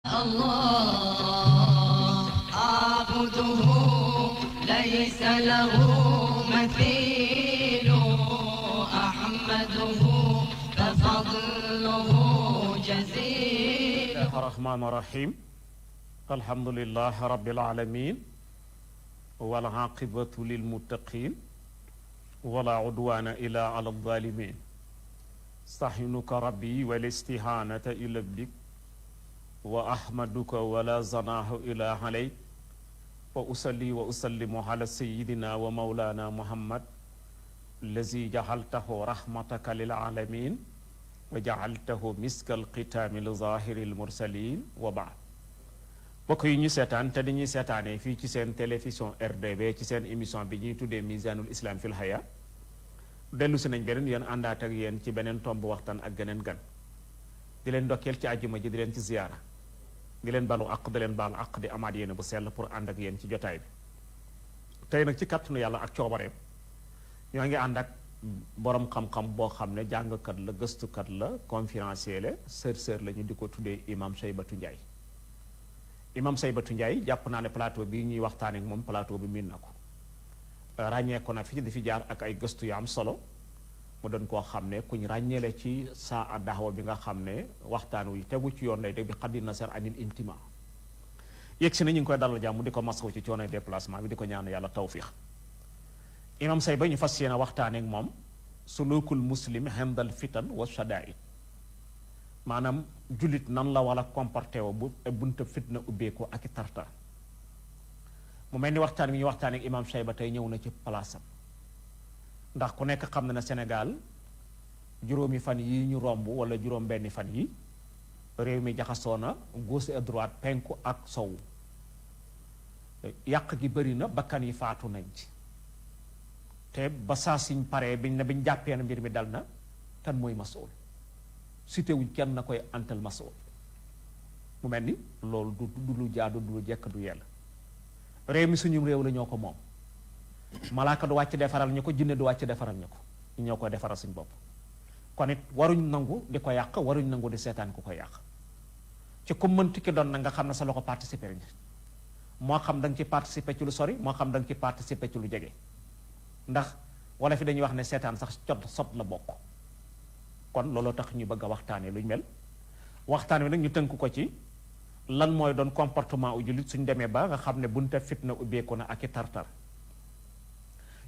الله أعبده ليس له مثيل أحمده ففضله جزيل. الله الرحمن الرحيم الحمد لله رب العالمين والعاقبة للمتقين ولا عدوان إلا على الظالمين استعينك ربي والاستهانة إلى بك وأحمدك ولا زناه إلى عليك وأصلي وأسلم على سيدنا ومولانا محمد الذي جعلته رحمتك للعالمين وجعلته مسك الختام لظاهر المرسلين وبعد bokk yi ñu seetaan te dañuy seetaanee fii ci seen télévision RDB ci seen émission bi ñuy tuddee Mizanul Islam fil Haya dellu si nañ beneen yéen àndaat ak yéen ci beneen tomb waxtaan ak geneen gan di leen ndokkeel ci àjjuma ji di leen ci ziyaara di leen balu àq di leen baalu àq di amaat yéene bu sell pour ànd ak yéen ci jotaay bi tey nag ci kàttanu yàlla ak coobareem ñoo ngi ànd ak borom xam-xam boo xam ne jàngkat la gëstukat la conférencier la sër la ñu di ko tuddee imam Saybatu Njaay imam Saybatu Njaay jàpp naa ne plateau bi ñuy waxtaanee ak moom plateau bi miin na ko ràññee ko na fi di fi jaar ak ay gëstu yu am solo mu doon koo xam ne kuñ ràññeele ci saa daxwa bi nga xam ne waxtaan wi tegu ci yoon lay teg bi xaddi nasar anil intima yegg si na ñu ngi koy dalal jàmm di ko masawu ci coono déplacement bi di ko ñaan yàlla tawfiix imam Sayba ñu fas yéene waxtaanee ak moom sulukul muslim hendal fitan wa shadaid maanaam jullit nan la wala comporté wo bu bunta fitna ubbeeku ak i tartar mu mel ni waxtaan wi ñu waxtaanee ak imam Sayba tey ñëw na ci palaasam ndax ku nekk xam na ne Sénégal juróomi fan yi ñu romb wala juróom benni fan yi réew mi jaxasoo na gauche et droite penku ak sowu yàq gi bëri na bakkan yi faatu nañ ci te ba saa siñ paree biñ jàppee na mbir mi dal na kan mooy masool cité wuñ kenn na koy antal masool mu mel ni loolu du lu jaadu du lu jekk du yell réew mi suñu réew la ñoo ko moom malaaka du wàcc defaral ñu ko jinne du wàcc defaral ñu ko ñu ñoo koy defaral suñu bopp kon it waruñ nangu di ko yàq waruñ nangu di seetaan ku ko yàq ci ku mënti ki doon na nga xam ne sa loxo participer ñi moo xam da nga ci participer ci lu sori moo xam da nga ci participer ci lu jege ndax wala fi dañuy wax ne seetaan sax sot la bokk kon looloo tax ñu bëgg a waxtaanee luñ mel waxtaan wi nag ñu tënk ko ci lan mooy doon comportement u jullit suñ demee ba nga xam ne bunte fitna ubbeeku na ak i tartar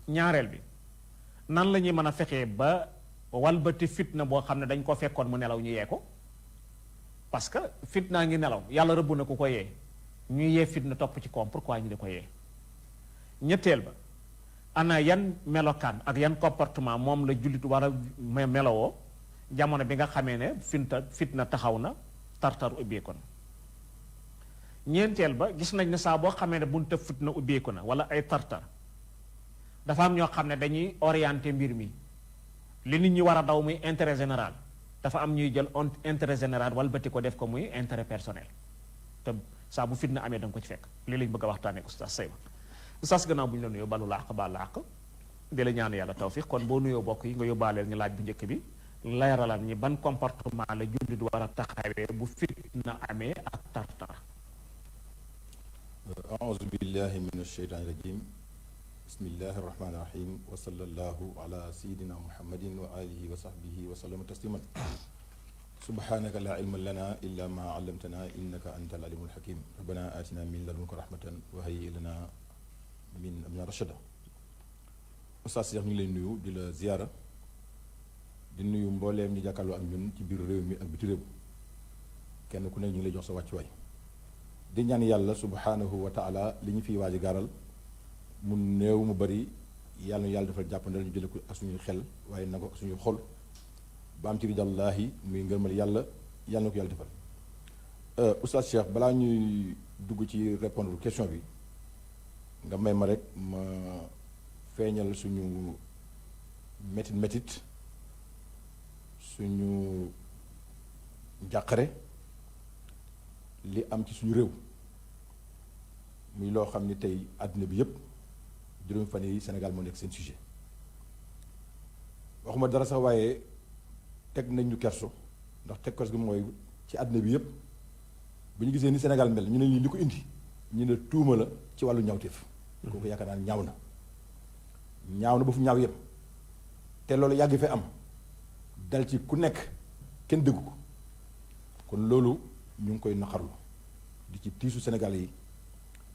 ñaareel bi nan la ñuy mën a fexee ba walbati fitna boo xam ne dañ ko fekkoon mu nelaw ñu yee ko parce que fitna ngi nelaw yàlla rëbb na ku ko yee ñuy yee fitna topp ci koom pourquoi ñu di ko yee ñetteel ba ana yan melokaan ak yan comportement moom la jullit war a melowoo jamono bi nga xamee ne fitna taxaw na tartar ubbeeku na ñeenteel ba gis nañ ne saa boo xamee ne bunte fitna ubbeeku na wala ay tartar dafa am ñoo xam ne dañuy orienté mbir mi li nit ñi war a daw muy intérêt général dafa am ñuy jël intérêt général walbati ko def ko muy intérêt personnel te saa bu fitna amee da nga ko ci fekk lii lañ bëgg a waxtaanee oustaz Sayba oustaz gannaaw bu ñu la nuyoo balu làq baal làq di la ñaan yàlla tawfiq kon boo nuyoo bokk yi nga yóbbaaleel ñu laaj bu njëkk bi leeralal ñi ban comportement la jullit war a taxawee bu fitna amee ak tartar aouzu billahi min asheytaani rajim bismillahi irrahmani irrahim wa sallallahu ala sayidina muhammadin wa alihi wa sahbihi wa sallama tasliman subhanaka la ilma lana illa ma allamtana innaka anta al alimul hakim rabbana atina min ladunka rahmatan wa hayyi lana min amrina rashada Oustaz Cheikh ñu ngi lay nuyu di la ziyaara di nuyu mbooleem ñi jàkkaarloo ak ñun ci biir réew mi ak biti réew kenn ku ne ñu ngi lay jox sa wàccuwaay di ñaan yàlla subhanahu wa taala li ñu fiy waaj gaaral mu néew mu bari yàlla na yàlla defal jàppandal ñu jële ko ak suñuy xel waaye na ko ak suñuy xol ba am ci ridallaahi muy ngërmal yàlla yàlla na ko yàlla defal Oustaz Cheikh balaa ñuy dugg ci répondre question bi nga may ma rek ma feeñal suñu métit suñu njàqare li am ci suñu réew muy loo xam ni tey àddina bi yépp juróomi fan yi Sénégal moo nekk seen sujet waxuma dara sax waaye teg nañ ñu kerso ndax teg kerso gi mooy ci àddina bi yépp bu ñu gisee ni Sénégal mel ñu ne lii li ko indi ñu ne tuuma la ci wàllu ñaawteef. kooku yaakaar naa ñaaw na ba fu ñaaw yem te loolu yàgg fee am dal ci ku nekk kenn déggu ko kon loolu ñu ngi koy naqarlu di ci tiisu Sénégal yi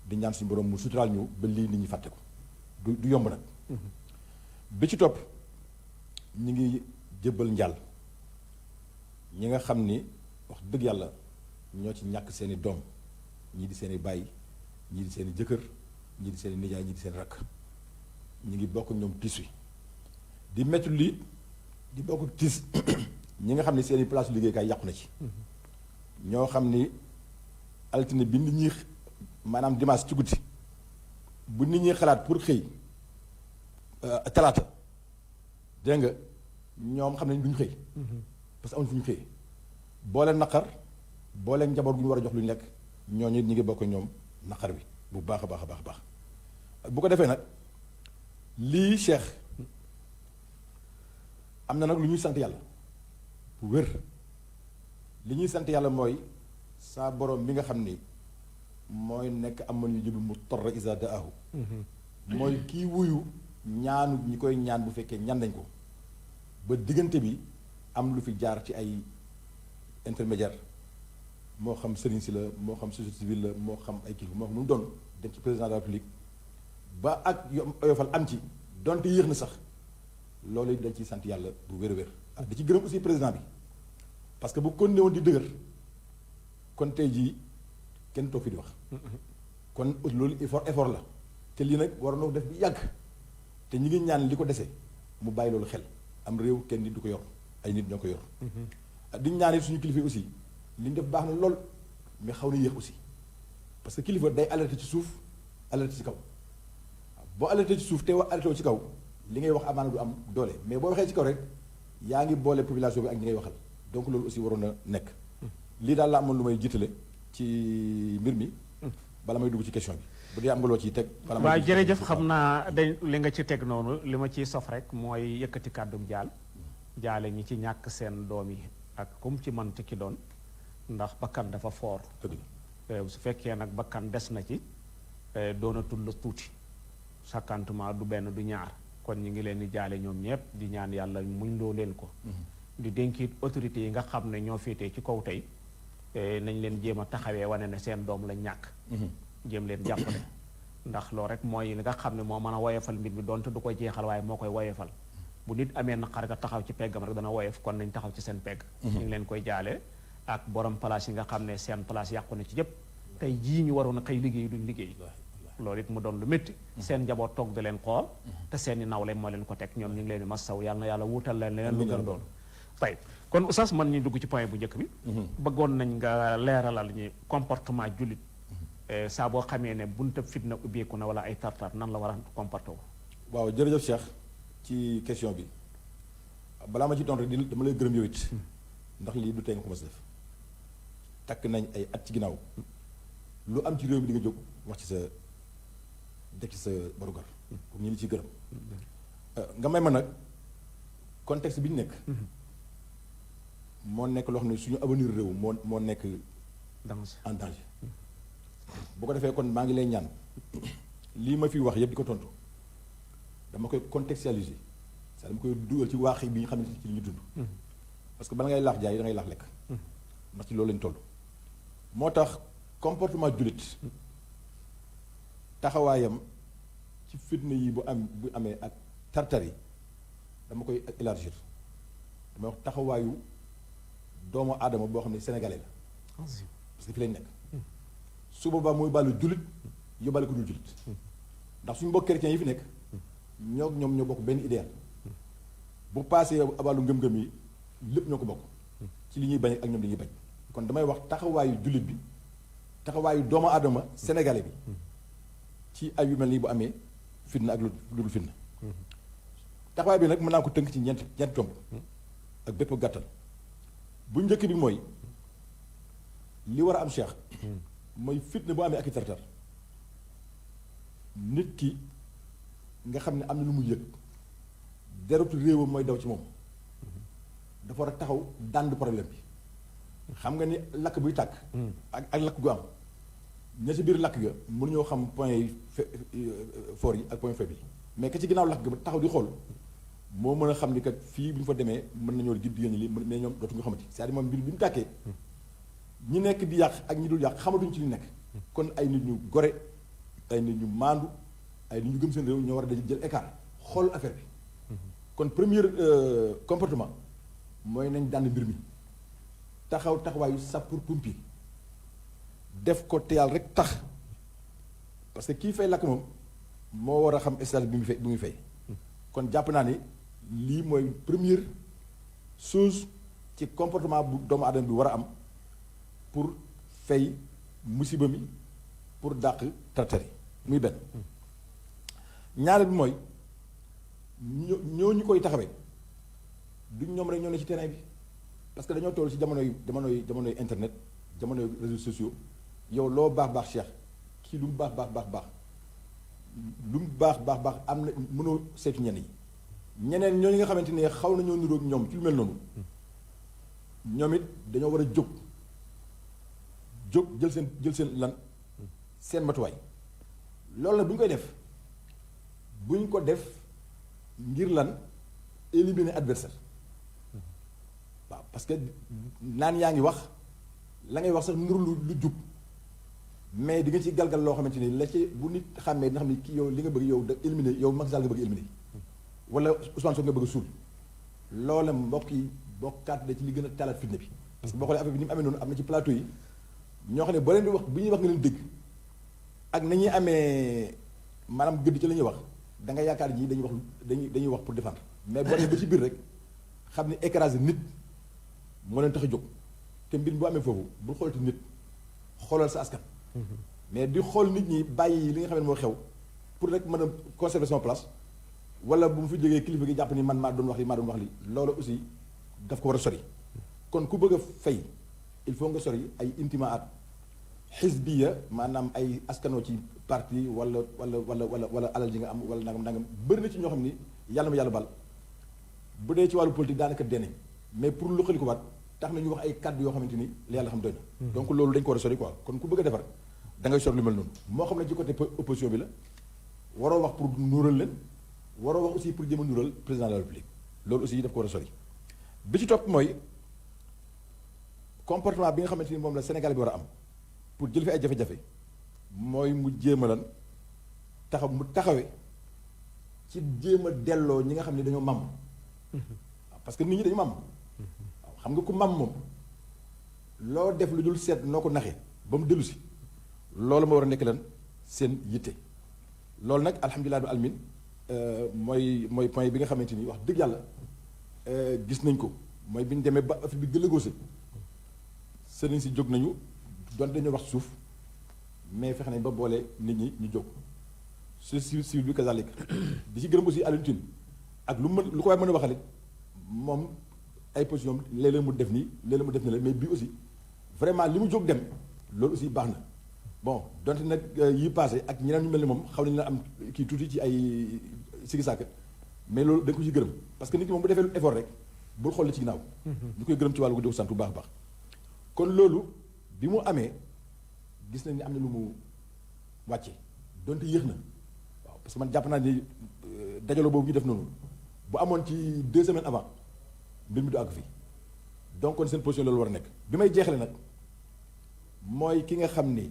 di ñaan suñu borom mu suturaal ñu ba lii nit ñi fàtte ko du yomb nag. bi ci topp ñi ngi jébbal njaal ñi nga xam ni wax dëgg yàlla ñoo ci ñàkk seeni doom ñii di seeni baay ñii di seeni jëkkër ñii di seeni nijaay ñii di seeni rakk ñi ngi bokk ñoom tiis wi di métti lii di bokk tiis ñi nga xam ne seeni place liggéeykaay yàqu na ci ñoo xam ni altine bi nit ñi maanaam dimanche ci guddi bu nit ñi xalaat pour xëy talaata dégg nga ñoom xam nañ duñ xëy parce que amuñ fu ñu xëyee boole naqar boole njaboot gu ñu war a jox lu ñu lekk ñooñu ñi ngi bokk ñoom naqar bi bu baax a baax a baax a baax bu ko defee nag lii Cheikh am na nag lu ñuy sant yàlla bu wér li ñuy sant yàlla mooy saa borom bi nga xam ni mooy nekk amoon yu jibu mu torra isa daahu mooy kii wuyu ñaanu ñi koy ñaan bu fekkee ñan nañ ko ba diggante bi am lu fi jaar ci ay intermédiaire moo xam sëriñ si la moo xam société civile la moo xam ay kilifa moo xam lu mu doon dem ci président de la République ba ak oyofal am ci donte yéex na sax loolu it dañ ciy sant yàlla bu wér a wér di ci gërëm aussi président bi parce que bu continué woon di dëgër kon tey jii kenn toog fi di wax kon loolu effort la te lii nag war na def bi yàgg te ñi ngi ñaan li ko dese mu bàyyi loolu xel am réew kenn nit du ko yor ay nit ñoo ko yor di ñaan it suñu kilifa aussi li ñu def baax na lool mais xaw na yéex aussi parce que kilifa day alerté ci suuf alerté ci kaw boo alerté ci suuf te wax alerté ci kaw li ngay wax amaana du am doole mais boo waxee ci kaw rek yaa ngi boole population bi ak ñi ngay waxal donc loolu aussi waroon na nekk lii daal la amoon lu may jiitale ci mbir mi bala may dugg ci question bi bu dee am nga loo ciy teg waaw jërëjëf xam naa dañ li nga ci teg noonu li ma ciy sof rek mooy yëkkati kàddum jaale ñi ci ñàkk seen doom yi ak kum ci mënti ki doon ndax bakkan dafa foor su fekkee nag bakkan des na ci doonatul la tuuti sakkantuma du benn du ñaar kon ñi ngi leen di jaale ñoom ñëpp di ñaan yàlla muñ loo leen ko di dénkit autorités yi nga xam ne ñoo féetee ci kaw tey nañ leen jéem a taxawee wane ne seen doom lañ ñàkk jéem leen jàppale ndax loolu rek mooy li nga xam ne moo mën a woyofal mbir mi donte du ko jeexal waaye moo koy woyofal bu nit amee naqar nga taxaw ci peggam rek dana woyof kon nañ taxaw ci seen pegg ñu ngi leen koy jaale ak borom place yi nga xam ne seen place yàqu na ci yëpp tey jii ñu waroon a xëy liggéey duñ liggéey loolu it mu doon lu métti seen njaboot toog di leen xool te seen i nawle moo leen ko teg ñoom ñu ngi leen di massaw yàlla na yàlla wuutal leen leneen lu gën loolu tey kon oustaz man ñu dugg ci point bu njëkk bi bëggoon nañ nga leeralal ñi comportement jullit saa boo xamee ne bunta fitna ubbeeku na wala ay tartar nan la war a comporté wu waaw jërëjëf Cheikh ci question bi balaa ma ci doon rek dama lay gërëm yow it ndax lii du tey nga ko mas def takk nañ ay at ci ginnaaw lu am ci réew mi di nga jóg wax ci sa def ci sa barugar pour ñu li ci gërëm nga may ma nag contexte bi ñu nekk moo nekk loo xam ne suñu avenir réew moo nekk en danger bu ko defee kon maa ngi lay ñaan lii ma fi wax yëpp di ko tontu dama koy contextualiser c'est dama koy dugal ci waax bi nga xam ne ci li ñu dund parce que bala ngay laax jaay da ngay laax lekk ndax ci loolu lañ toll moo tax comportement jullit taxawaayam ci fitna yi bu amee ak tartar yi dama koy élargir dama wax taxawaayu doomu aadama boo xam ne sénégalais la parce que fi lañ nekk su boobaa mooy bàllu jullit yóbbaale ko dul jullit ndax suñu mbokk chrétiens yi fi nekk ñoom ñoo bokk benn idéal bu paasee wàllu ngëm-ngëm yi lépp ñoo ko bokk ci li ñuy bañ ak ñoom li ñuy bañ kon damay wax taxawaayu jullit bi taxawaayu doomu aadama sénégalais bi ci ay yu mel nii bu amee fitna ak lu dul fitna taxawaay bi nag mën naa ko tënk ci ñeenti tomb ak bépp gàttal bu njëkk bi mooy li war a am Cheikh mooy fitna bu amee ak i tartar nit ki nga xam ne am na lu mu yëg deretu réewam mooy daw ci moom dafa war a taxaw dànd problème bi xam nga ni lakk buy tàkk. ak lakk gu am. ña ci biir lakk ga mënuñoo xam point yi fort yi ak point faible yi mais que ci ginnaaw lakk ga ba taxaw di xool moo mën a xam ni kat fii bu ñu fa demee mën nañoo gis diggante li mais ñoom dootuñu xamati c'est-à-dire moom mbir bi mu tàkkee ñi nekk di yàq ak ñi dul yàq xamatuñ ci li nekk. kon ay nit ñu gore ay nit ñu maandu ay nit ñu gëm seen réew ñoo war a jël écart xool affaire bi. kon premier comportement mooy nañ dànn mbir mi taxaw taxawaayu sapeur-pompier def ko teyal rek tax parce que kii fay lakk moom moo war a xam stage bi muy fay kon jàpp naa ni lii mooy première chose ci comportement bu doomu aadama bi war a am pour fay musiba mi pour dàq tartar yi muy benn ñaareel bi mooy ñoo ñu koy taxawee duñ ñoom rek ñoo ne ci terrain bi parce que dañoo toll ci jamonoy internet jamonoy réseaux sociaux yow loo baax Cheikh kii lu mu baax am na mënoo seetu ñenn yi ñeneen ñooñu nga xamante ne xaw nañoo niroog ñoom ci lu mel noonu ñoom it dañoo war a jóg jël seen matuwaay loolu nag bu ñu koy def buñ ko def ngir lan éliminer adversaire waaw parce que naan yaa ngi wax la ngay wax sax nuru lu jub mais di nga ci galgal loo xamante ni la ci bu nit xàmmee dina xam ni kii yow li nga bëgg yow da éliminer yow Macky Sall nga bëgg éliminer wala Ousmane Sonko nga bëgg a suul loola mbokk yi bokkaat da ci li gën a taalaat fitna bi parce que boo xoolee affaire bi ni mu amee noonu am na ci plateau yi ñoo xam ne boo leen di wax bu ñuy wax nga leen dégg ak nañuy amee maanaam gëdd ci la ñuy wax da nga yaakaar ji dañuy wax pour défendre mais boo nee ba ci biir rek xam ni écraser nit moo leen tax a jóg te mbir bu amee foofu bul xoolati nit xoolal sa askan. mais di xool nit ñi bàyyi li nga xam ne moo xew pour rek mën a conserver son place wala bu mu fi jógee kilifa gi jàpp ni man maa doon wax li loolu aussi daf ko war a sori kon ku bëgg a fay il faut nga sori ay intimaat xisbiya maanaam ay askanoo ci parti wala alal ji nga am wala nangam bëri na ci ñoo xam ni yàlla ma yàlla bal bu dee ci wàllu politique daanaka dene mais pour lu xali ko waat tax na ñu wax ay kàddu yoo xamante ni li yàlla xam doy na donc loolu dañ ko war a sori quoi kon ku bëgg a defar da ngay sori lu mel noonu moo xam ne ci côté opposition bi la waroo wax pour nuural leen waroo wax aussi pour jëm a nuural président de la République loolu aussi daf ko war a sori bi ci topp mooy comportement bi nga xamante ni moom la Sénégal bi war a am pour jël fi ay jafe-jafe mooy mu jéem a lan mu taxawee ci jéem a delloo ñi nga xam ne dañoo màmm parce que nit ñi dañu màmm waaw xam nga ku màmm moom loo def lu dul seet noo ko naxee ba mu dellu si loolu ma war a nekk lan seen yitte loolu nag alhamdulilah du almin mooy point bi nga xamante ni wax dëgg yàlla gis nañ ko mooy bi ñu demee ba affaire bi gëlëgoose sëriñ si jóg nañu donte dañoo wax suuf mais fexe nañ ba boole nit ñi ñu jóg société civile bi kazalik di ci gërëm aussi Alioune Tine ak lu ko waay mën a waxalit moom ay position léeg-léeg mu def nii léeg-léeg mu def ni la mais bii aussi vraiment li mu jóg dem loolu aussi baax na bon donte nag yi passé ak ñeneen ñu mel ni moom xaw nañu la am kii tuuti ci ay sigi sàkk mais loolu dañ ko ci gërëm parce que nit ki moom bu defee effort rek bul xool li ci ginnaaw ñu koy gërëm ci wàllu ko sant bu baax a baax kon loolu bi mu amee gis nañ ni am na lu mu wàcce donte yéex na waaw parce que man jàpp naa ni dajaloo boobu ñu def noonu bu amoon ci 2 semaines avant mbir mi du àgg fii donc kon seen position loolu war a nekk bi may jeexale nag mooy ki nga xam ni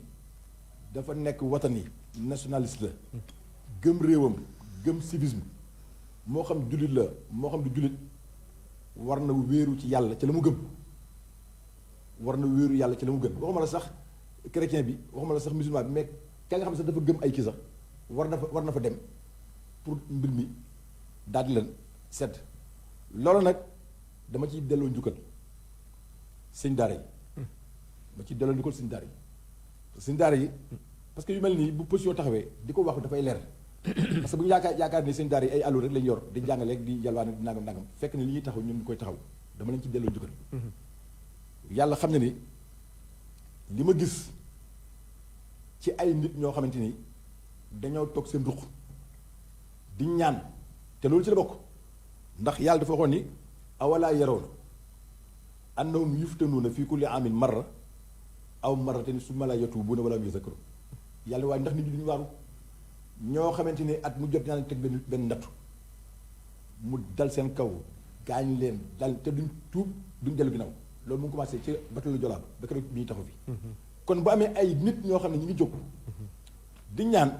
dafa nekk watani nationaliste la gëm réewam gëm civisme moo xam jullit la moo xam du jullit war na wéeru ci yàlla ci la mu gëm war na wéeru yàlla ci la mu gëm waxuma la sax chrétien bi waxuma la sax musulman bi mais ka nga xam ne sax dafa gëm ay kii sax war na fa dem pour mbir mi daal di leen sedd loolu nag dama ciy delloo njukkal sëñ daara yi ma ciy delloo njukkal sëñ daara yi sëñ daara yi parce que yu mel nii bu position taxawee di ko wax dafay leer parce que bu ñu yaakaar ni sëñ daara yi ay àllu rek lañu yor di jàngaleeg di yalwaane di nangam fekk ne li ñuy taxaw ñun ñu koy taxaw dama leen ci delloo njukkal yàlla xam ne ni li ma gis ci ay nit ñoo xamante ni dañoo toog seen ruq di ñaan te loolu ci la bokk ndax yàlla dafa waxoon ni awalaa yaroona annahum yuftanuuna fii kulli aamin marra aw marratayn summa laa yatuubuuna wa laa hum yazakkaruun yàlla waaye ndax nit ñi duñu waaru ñoo xamante ne at mu jot ñaa leen teg benn nattu mu dal seen kaw gaañ leen dal te duñ tuub duñ dellu ginnaaw loolu mu ngi commencé ci bateau le Joola ba keroog bi ñu taxaw fi kon bu amee ay nit ñoo xam ne ñu ngi jóg di ñaan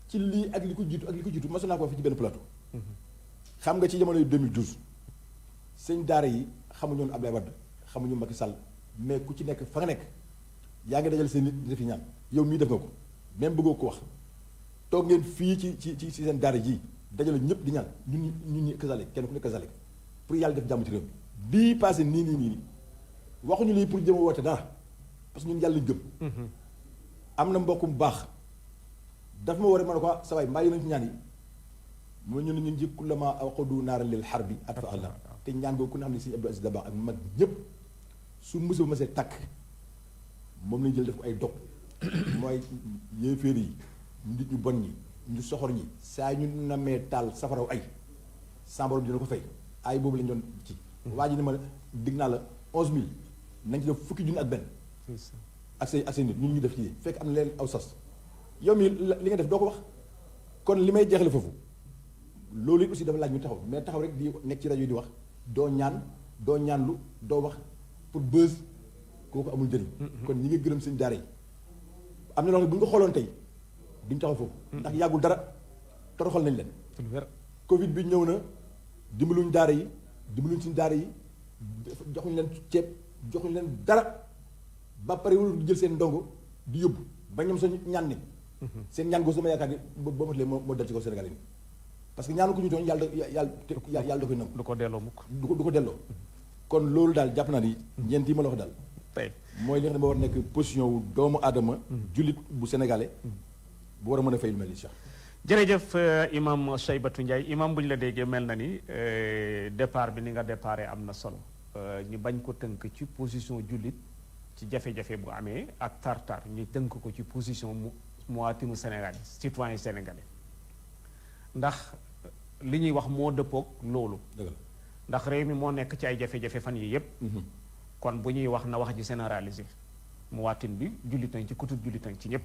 ci lii ak li ko jiitu masu naa ko fi ci benn plateau xam nga ci jamonoy 2012 sëñ daara yi xamuñu woon Abdoulaye Wade xamuñu Macky Sall mais ku ci nekk fa nga nekk yaa ngi dajal seen nit di defi ñaan yow mii def nga ko même bëggoo ko wax toog ngeen fii ci seen daara ji dajale ñëpp di ñaan ñun ñi kasale kenn ku nekk kasale pour yàlla def jàmm ci réew mi bii passé nii waxuñu lii pour jëm a woote dara parce que ñun yàlla gëm am na mbokk mu baax daf ma war a mën a ko sa waay mbaa yéen ci ñaan yi mu ñu ne ñun jikku la ma awqadu naara lil harbi atfa allah te ñaan boobu ku ne xam ne Sëñ Abdou Aziz Dabakh ak mag ñëpp su musiba ma see takk moom lañu jël def ko ay dog mooy yéeféer yi nit ñu bon ñi ñu soxor ñi saa ñu namee taal safaraw ay samborom dina ko fay ay boobu lañu doon ci waa ji ne ma dig naa la 11000 nañ ci def fukki junni ak benn ak say nit ñun ñu def ci fekk am na leen aw sas yow mi li nga def doo ko wax kon li may jeexale foofu loolu it aussi dafa laaj ñu taxaw mais taxaw rek di nekk ci rajo yi di wax doo ñaanlu doo wax pour buzz kooku amul njëriñ kon ñi ngi gërëm seen daara yi am na loo xam ne bu ñu ko xooloon tey duñ taxaw foofu ndax yàggul dara toroxal nañ leen covid bi ñëw na dimbaluñ daara yi dimbaluñ suñ daara yi joxuñ leen ceeb joxuñ leen dara ba pare wul jël seen ndongo di yóbbu ba ñoom sa ñaan ni seen ñaan goo sama yaakaar ni ba matalee moo dal ci kaw Sénégal yi parce que ñaanu ko ñu doon yàlla da koy nangu du ko delloo mukk du ko delloo kon loolu daal jàpp naa ni ñeent yi ma la wax daal tey mooy li nga xam ne ba war nekk position wu doomu aadama jullit bu sénégalais bu war a mën a fay lu mel ni Cheikh jërëjëf imam Cheybatou Ndiaye imam bu ñu la déggee mel na ni départ bi ni nga déparé am na solo ñu bañ ko tënk ci position jullit ci jafe-jafe bu amee ak tartar ñu tënk ko ci position muwaatinu sénégalais citoyen sénégalais ndax li ñuy wax moo dëppoog loolu ndax réew mi moo nekk ci ay jafe-jafe fan yi yépp kon bu ñuy wax na wax ji généralisé muwaatin bi jullit nañ ci kutub jullit nañ ci ñépp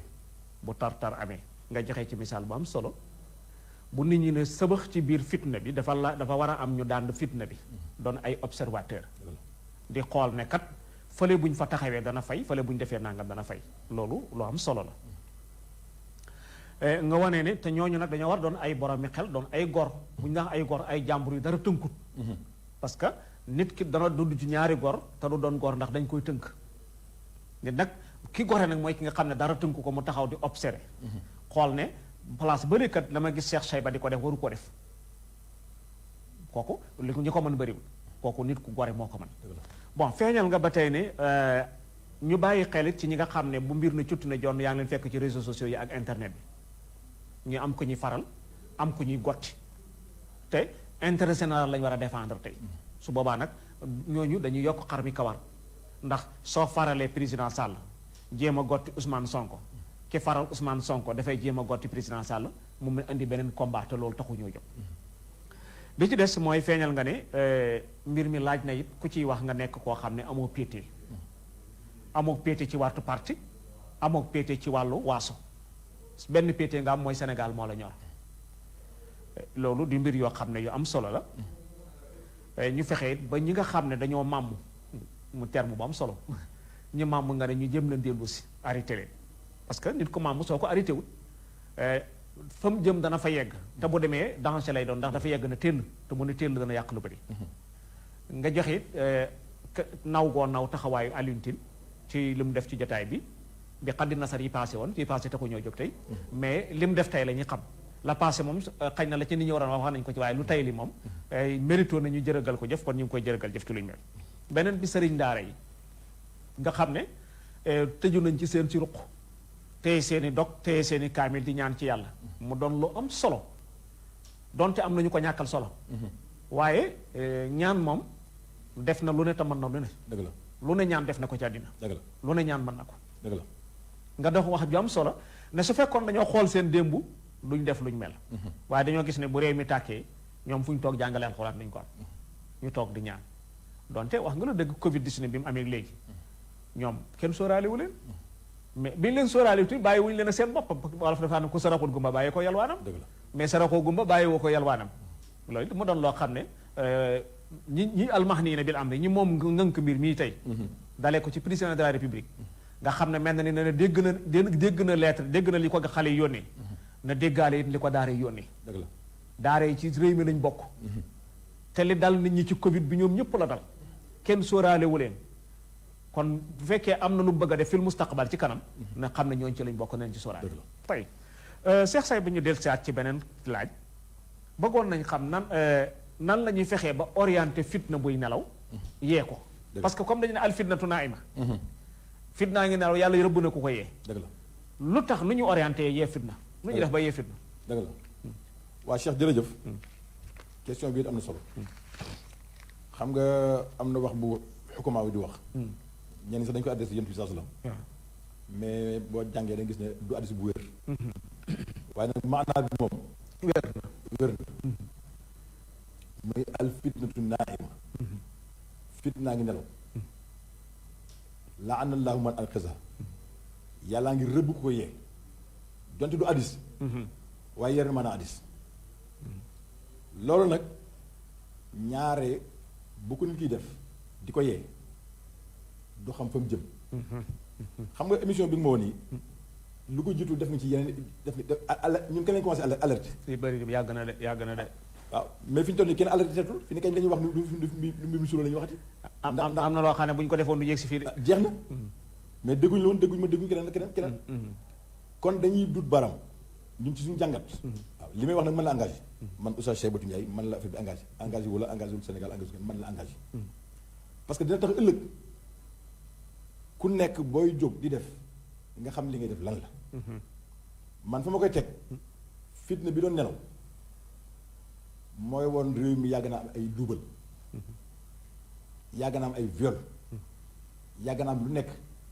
bu tartar amee nga joxe ci misaal bu am solo bu nit ñi ne sëbax ci biir fitna bi dafa war a am ñu daan fitna bi doon ay observateur di xool ne kat fële bu ñu fa taxawee dana fay fële bu ñu defee nangam dana fay loolu lu am solo la nga wane ne te ñooñu nag dañoo war doon ay boromi xel doon ay gor bu ñu naan ay gor ay jàmbur yu dara tënkut parce que nit ki dana dund ci ñaari gor te du doon gor ndax dañ koy tënk nit nag ki gore nag mooy ki nga xam ne dara tënk ko mu taxaw di observer xool ne place bëri kat dama gis Cheikh Cheyba di ko def waru ko def kooku li ñi ko mën bëriwul kooku nit ku gore moo ko mën bon feeñal nga ba tey ne ñu bàyyi xelit ci ñi nga xam ne bu mbir na cutti na jonn yaa ngi leen fekk ci réseaux sociaux yi ak internet bi ñu am ko ñuy faral am ko ñuy gotti te intérêt général lañu war a défendre tey su boobaa nag ñooñu dañuy yokk xar mi kawar ndax soo faralee président Sall jéem a gotti Ousmane Sonko ki faral Ousmane Sonko dafay jéem a gotti président Sall mu mu indi beneen combat te loolu taxu ñoo jóg bi ci des mooy feeñal nga ne mbir mi laaj na it ku ciy wax nga nekk koo xam ne amoo péete ci wàllu parti amoo péete ci wàllu waaso benn péete nga am mooy Sénégal moo la ñor loolu di mbir yoo xam ne yu am solo la ñu fexe it ba ñi nga xam ne dañoo màmm mu terme bu am solo ñu màmm nga ne ñu jëm leen dellu si arrêté leen parce que nit ko màmm soo ko arrêté wul fa mu jëm dana fa yegg te bu demee danger lay doon ndax dafa yegg na téll te mu ne téll dana yàq lu bëri nga joxe it naw goo naw taxawaayu Alioune Tine ci li mu def ci jotaay bi xaddi nasar yi passé woon yi passé taxu ñoo jóg tey mais li mu def tey la ñuy xam la passé moom xañ na la ci nit ñi waroon wax nañ ko ci waaye lu tey li moom mérito nañu jërëgal ko jëf kon ñu ngi koy jërëgal jëf ci luñu mel beneen bi sëriñ daara yi nga xam ne tëju nañ ci seen ci ruq téye seen i dog téye seen i kaamil di ñaan ci yàlla mu doon lu am solo donte am nañu ko ñàkkal solo waaye ñaan moom def na lu ne te mën na lu ne dëgg la lu ne ñaan def na ko ci àddina dëgg la lu ne ñaan mën na ko dëgg la nga dox wax ju am solo ne su fekkoon dañoo xool seen démb duñ def luñ mel waaye dañoo gis ne bu réew mi tàkkee ñoom fu ñu toog jàngale alxuraan dañ ko am ñu toog di ñaan donte wax nga la dëgg Covid 19 bi mu amee léegi ñoom kenn sóoraale wu leen mais biñ leen sóoraale tuuti bàyyi wuñu leen a seen bopp wala fa dafa ne ku saraxul gumba bàyyi ko yalwaanam dëgg la mais saraxoo gumba bàyyi woo ko yalwaanam loolu mu doon loo xam ne ñi almahniina bil amri ñi moom ngënk mbir mii tey dalee ko ci président de la république nga xam ne mel na ni ne dégg na lettre dégg na li ko xale yi yónnee na déggaale it li ko daara yi yónnee dëgg la daara yi ci réew mi lañ bokk te li dal nit ñi ci Covid bi ñoom ñëpp la dal kenn sóoraale wu leen kon bu fekkee am na lu bëgg a def fil mustaqbal ci kanam na xam ne ñooñu ci lañ bokk nañ ci sóoraale tey Cheikh Say bi ñu dellusiwaat ci beneen laaj bëggoon nañ xam nan la ñuy fexee ba orienté fitna buy nelaw yee ko parce que comme dañu ne al fitnatu naa'ima fitnaa ngi nelaw yàlla rëbb na ku ko yee dëgg la lu tax nu ñu orienté yee fitna nu ñu def ba yee fitna dëgg la waa Cheikh jërëjëf question bi it am na solo xam nga am na wax bu xukumaa bi di wax ñenn sax dañu ko adressé yonent bi sallallahu alayhi wasallam mais boo jàngee da nga gis ne du addis bu wér waaye nag maanaa bi moom wér na muy al fitnatu naa'ima fitnaa ngi nelaw la'ana Allahu man alqaza yàllaa ngi rëbb ko yee donte du addis waaye yer na maanaa addis loolu nag ñaare bu ko nit kiy def di ko yee du xam fa mu jëm xam nga émission bi nga ma woon yi lu ko jiitu def nga ci yeneen def ñun kenn lañ commencé alerte si bëri yàgg na de waaw mais fi ñu toll nii kenn alerte teetul fi ni kañ la ñuy wax lu mbir mi solo la ñuy waxati am na loo xam ne bu ñu ko defoon du yegg si fii de jeex na mais dégguñu la woon dégguñu keneen kon dañuy dut baram ñun ci suñu jàngat waaw li may wax nag man la engagé man Oustaz Cheikh Batou Ndiaye man la affaire bi engagé wala engagé wul Sénégal engagé man la engagé parce que dina tax ëllëg ku nekk booy jóg di def nga xam li ngay def lan la man fa ma koy teg fitna bi doon nelaw mooy woon réew mi yàgg na am ay duubal yàgg na am ay viol yàgg na am lu nekk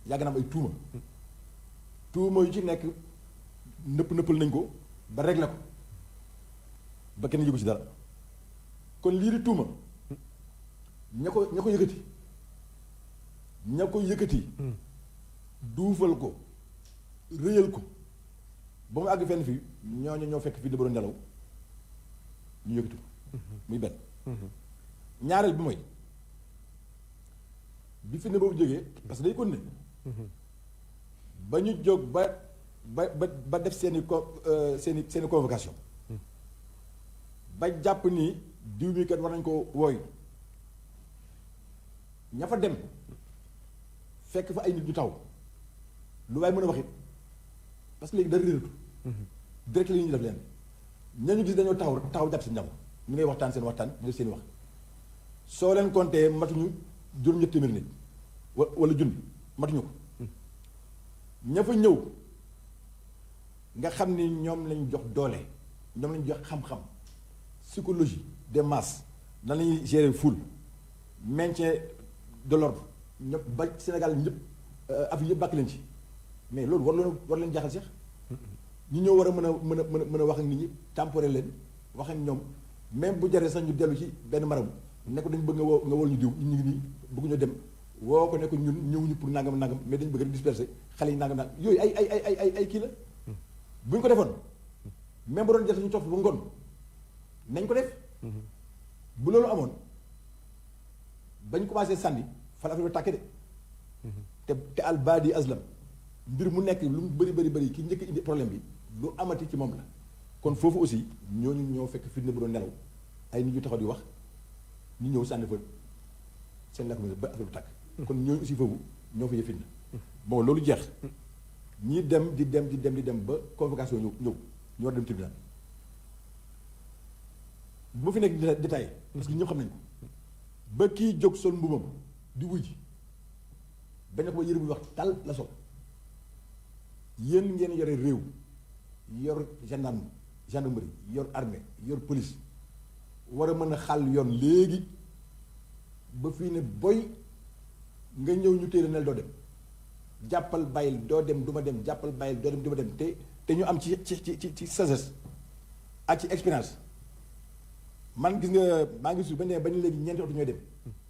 yàgg na am ay tuuma yu ci nekk nëppal nañ ko ba réglé ko ba kenn yëgu ci dara kon lii di tuuma ña ko yëkkati duufal ko rëyal ko ba mu àgg fenn fii ñooñu ñoo fekk fii da ba doon nelaw ñu yëkkati ko muy benn ñaareel bi mooy bi fi ne boobu jógee parce que day kon ne ba ñu jóg ba def seeni convocation ba jàpp ni diw mi kat war nañ ko wooyu ña fa dem fekk fa ay nit ñu taw lu waaye mën a wax it parce que léegi dara réeratu direct la ñuy def leen ña ñu gis dañoo taxaw jàpp si ñam ñu ngay waxtaan seen waxtaan di def seen wax soo leen compté matuñu juróom-ñetti téeméeri nit wala junni matuñu ko ña fa ñëw nga xam ni ñoom lañ jox doole ñoom lañ jox xam-xam psychologie des masses nan lañuy gérer foule maintien de l'ordre ñëpp ba Sénégal ñëpp Afrique yëpp bàkk leen ci mais loolu war leen jaaxal sax ñi ñoo war a mën a wax ak nit ñi temporer leen wax ak ñoom même bu jaree sax ñu dellu ci benn marabu ne ko dañu bëgg nga wol ñu diw ñu ngi nii bëgguñu dem woo ko ne ko ñun ñëwuñu pour nangam mais dañu bëgg rek disperser xale yi nangam yooyu ay kii la bu ñu ko defoon même bu doon jël ñu topp ba ngoon nañ ko def bu loolu amoon bañ commencé sànni fa la affaire bi tàkke de te al baadi aslam mbir mu nekk lu mu bëri ki njëkk indi problème bi lu amati ci moom la kon foofu aussi ñooñu ñoo fekk fitna bu doon nelaw ay nit ñu taxaw di wax ñu ñëw sànni fa seen lakk ba affaire bi tàkk kon ñooñu aussi foofu ñoo fa yee fitna bon loolu jeex ñii dem di dem ba convocation ñëw ñu war dem tribunal bu ma fi nekk détaillé parce que ñëpp xam nañ ko ba kii jóg sol mbubam di wuy ji bañ ko ba yëre bu wax tal la sol yéen ngeen yore réew yor gendarmerie yor armée yor police war a mën a xàll yoon léegi ba fii ne boy nga ñëw ñu téere nel doo dem jàppal bàyyil doo dem du ma dem jàppal bàyyil doo dem du ma dem te ñu am ci sagesse ak ci expérience man gis nga maa ngi su ba ne léegi ñeenti oto ñooy dem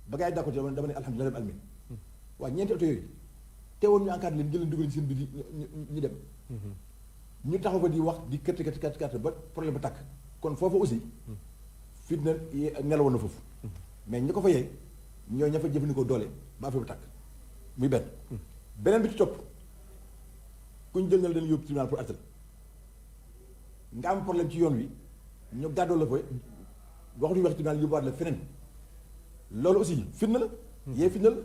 ba gars yi d'accord dama ne alhamdulilah rabbil alamin waaw ñeenti oto yooyu teewoon ñu encadré leen jël leen dugal seen biir ñu dem ñu taxaw fa di wax di kërti ba problème ba tàkk kon foofu aussi fitna nelawoon na foofu mais ñi ko fa yee ñoo ña fa jëfandikoo doole ba affaire bu tàkk muy benn beneen bi ci topp ku ñu jël na leen yóbbu tribunal pour attel nga am problème ci yoon wi ñu gàddoo la fa waxuñu wax tribunal yóbbuwaat la feneen loolu aussi fitna la yee fitna la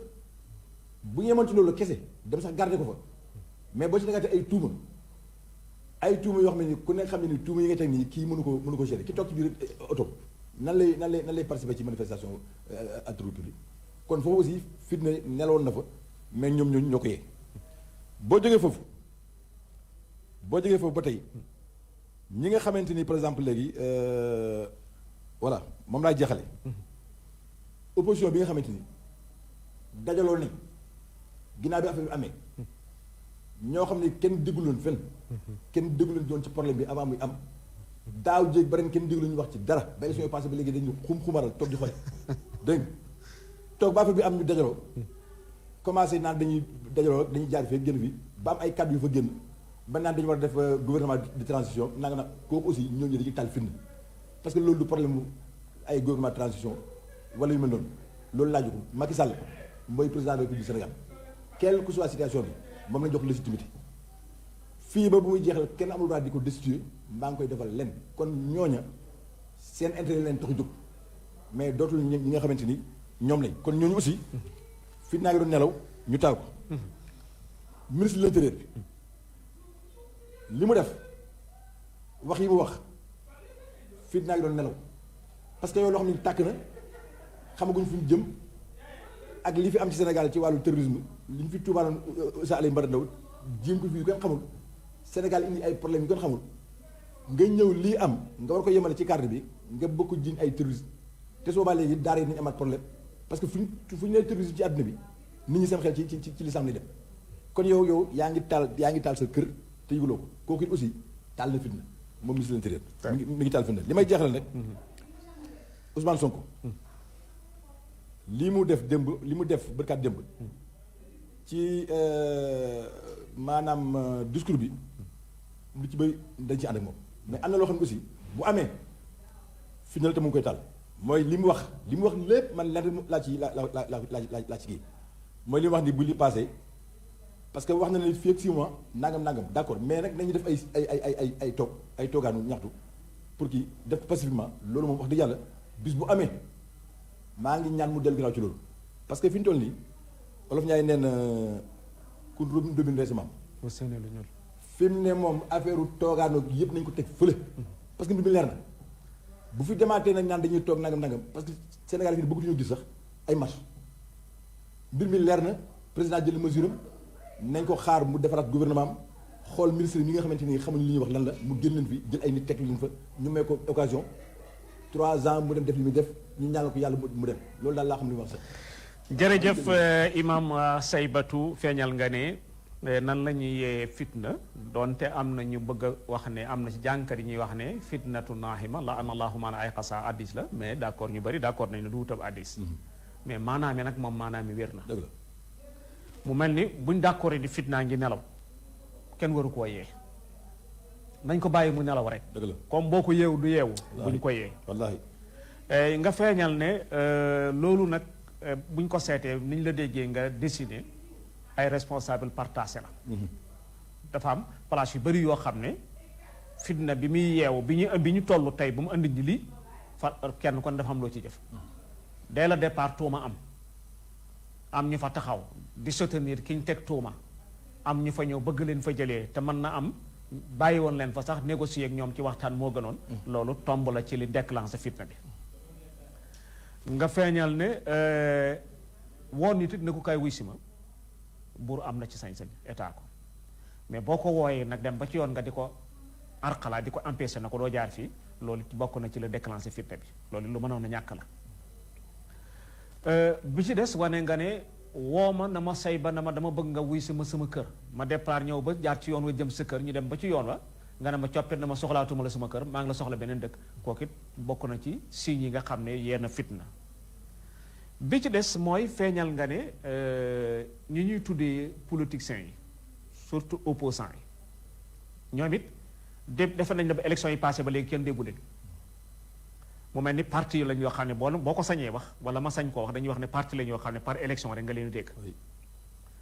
bu ñu yemoon ci loolu kese dem sax garder ko fa mais boo ci tegaatee ay tuuma yoo xam ne ni ku nekk xam ne ni tuuma yi nga teg nii kii mënu ko gérer ki toog ci biir oto nan lay participer ci manifestation attribut public kon foofu aussi fitna neloon na fa mais ñoom ñoo ko yee boo jógee foofu ba tey ñi nga xamante ni par exemple léegi voilà moom laa jeexale opposition bi nga xamante ni dajaloo nañ ginnaaw bi affaire bi amee ñoo xam ne kenn dégguloon fenn kenn dégguloon doon ci problème bi avant muy am daaw jéeg ba ren kenn dégluñu wax ci dara ba élection yi passé ba léegi dañu xumaral toog di xoole dégg toog ba affaire bi am ñu dajaloo commencé naan dañuy dajaloo dañuy jaar fii génn fii ba am ay kàddu yu fa génn ba naan dañu war a def gouvernement de transition nanga nag kooku aussi ñooñu dañuy taal fitna parce que loolu du problème mu ay gouvernement de transition wala yu mel noonu loolu laaju ko Macky Sall mooy président de la République du Sénégal quelle que soit situation bi moom lañ jox légitimité fii ba bu muy jeexal kenn amul droit di ko destituer mbaa ngi koy defal len kon ñooña seen intérêt leen tax a jóg mais dootul ñi nga xamante ni ñoom lañ kon ñooñu aussi fitna ngi doon nelaw ñu taal ko ministre de l'intérieur bi li mu def wax yi mu wax fitna ngi doon nelaw parce que yow loo xam ne tàkk na xamaguñ fu ñu jëm ak li fi am ci Sénégal ci wàllu terrorisme li ñu fi tuumaaloon sa alay mbara ndaw jéem ko fii kenn xamul Sénégal indi ay problème yu kenn xamul nga ñëw lii am nga war ko yemale ci cadre bi nga bëgg ko jiiñ ay terroriste te soo baa léegi daara yi nañu amaat problème parce que fu ñu nee terroriste ci àdduna bi nit ñi seen xel ci lislaam lay dem kon yow yaa ngi taal sa kër te yëguloo ko kooku it aussi taal na fitna moom ministre de l'intérieur mi ngi taal fitna li may jeexal nag Ousmane Sonko li mu def bërkaat démb ci maanaam discours bi lu ci bëri dañ ci ànd ak moom mais am na loo xam ne aussi bu amee fitna la te mu ngi koy taal mooy li mu wax lépp man lenn laa ci kii mooy li mu wax ni bu li passé parce que wax na ne fii ak 6 mois nangam d'accord mais nag nañu def ay toogaanu ñaxtu pour kii def pacifiquement loolu moom wax dëgg yàlla bis bu amee maa ngi ñaan mu dellu ginnaaw ci loolu parce que fi ñu toll nii Olof Ndiaye nee na ku robin récemment fi mu ne moom affaire toogaanoo yëpp nañ ko teg fële parce que mbir mi leer na bu fi demaatee nag naan dañuy toog nangam parce que Sénégal fi ne bëggatuñu gis sax ay marche mbir mi leer na président jël mesure am nañ ko xaar mu defaraat gouvernement am xool ministre yi nga xamante ni xamuñu li ñuy wax lan la mu génn leen fi jël ay nit teg leen fa ñu may ko occasion 3 ans mu dem def li muy def ñu ñaanal ko yàlla mu dem loolu daal laa xam li mu wax sax. jërëjëf imam Saybatu feeñal nga ne nan la ñuy yee fitna donte am na ñu bëgg a wax ne am na ci jànkar yi ñuy wax ne fitnatu naahima la an allahu maana ay xasa addis la mais d'accord ñu bëri d'accord nañ ne du wutab addis mais maanaam nag moom maanaam mi wér na. dëgg la mu mel ni buñ d'accord di fitnaa ngi nelaw kenn waru koo yee nañ ko bàyyi mu nelaw rek. dëgg la comme boo ko yeewu du yeewu. buñ ko yee. wallaahi. nga feeñal ne loolu nag buñ ko seetee niñ la déggee nga décider ay responsable partagé la. dafa am place yu bëri yoo xam ne fitna bi muy yeewu bi ñu toll tey bu mu andi ji lii fa kenn kon dafa am loo ci jëf. dès le départ tuuma am ñu fa taxaw di soutenir ki ñu teg tuuma am ñu fa ñëw bëgg leen fa jëlee te mën na am bàyyi woon leen fa sax négocier ak ñoom ci waxtaan moo gënoon. loolu tomb la ci li déclenché fitna bi. nga feeñal ne woon nit it ne ko kay wuy si ma buur am na ci sañ-sañ état ko mais boo ko wooyee nag dem ba ci yoon nga di ko arxalaa di ko empêché na ko doo jaar fii loolu bokk na ci la déclenché fitna bi loolu lu mënoon a ñàkk la. bi ci des wane nga ne woo ma na ma say ba na ma dama bëgg nga wuy sama kër ma départ ñëw ba jaar ci yoon wa jëm sa kër ñu dem ba ci yoon wa nga ne ma coppit na ma soxlaatuma la sama kër maa ngi la soxla beneen dëkk kooku it bokk na ci signes yi nga xam ne yenn fitna bi ci des mooy feeñal nga ne ñi ñuy tuddee politiciens yi surtout opposants yi ñoom it defe nañ ne ba élection yi passé ba léegi kenn déggu leen mu mel ni parti lañ yoo xam ne boo ko sañee wax wala ma sañ koo wax dañuy wax ne parti lañ yoo xam ne par élection rek nga leen di dégg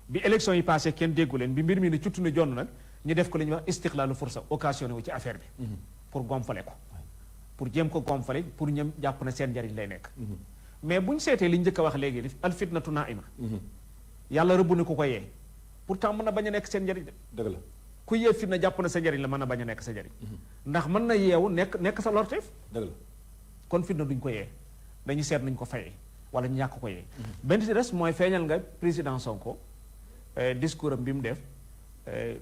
bi élection yi passé kenn déggu leen bi mbir mi ne cuttu na jonn nag ñu def ko li ñuy wax istiqlaalu fursa occasionné wu ci affaire bi pour gomfale ko pour jéem ko gomfale pour ñëm jàpp na seen njariñ lay nekk mais bu ñu seetee li ñu njëkk a wax léegi al fitnatu naa'ima yàlla rëbb na ku ko yee pourtant mën na bañ a nekk seen njariñ de dëgg la ku yee fitna jàpp na sa njariñ la mën na bañ a nekk sa njariñ ndax mën na yeewu nekk sa lorteef dëgg la kon fitna duñ ko yee dañu seet nañ ko fayee wala ñu ñàkk ko yee benn ci des mooy feeñal nga président Sonko discours am bi mu def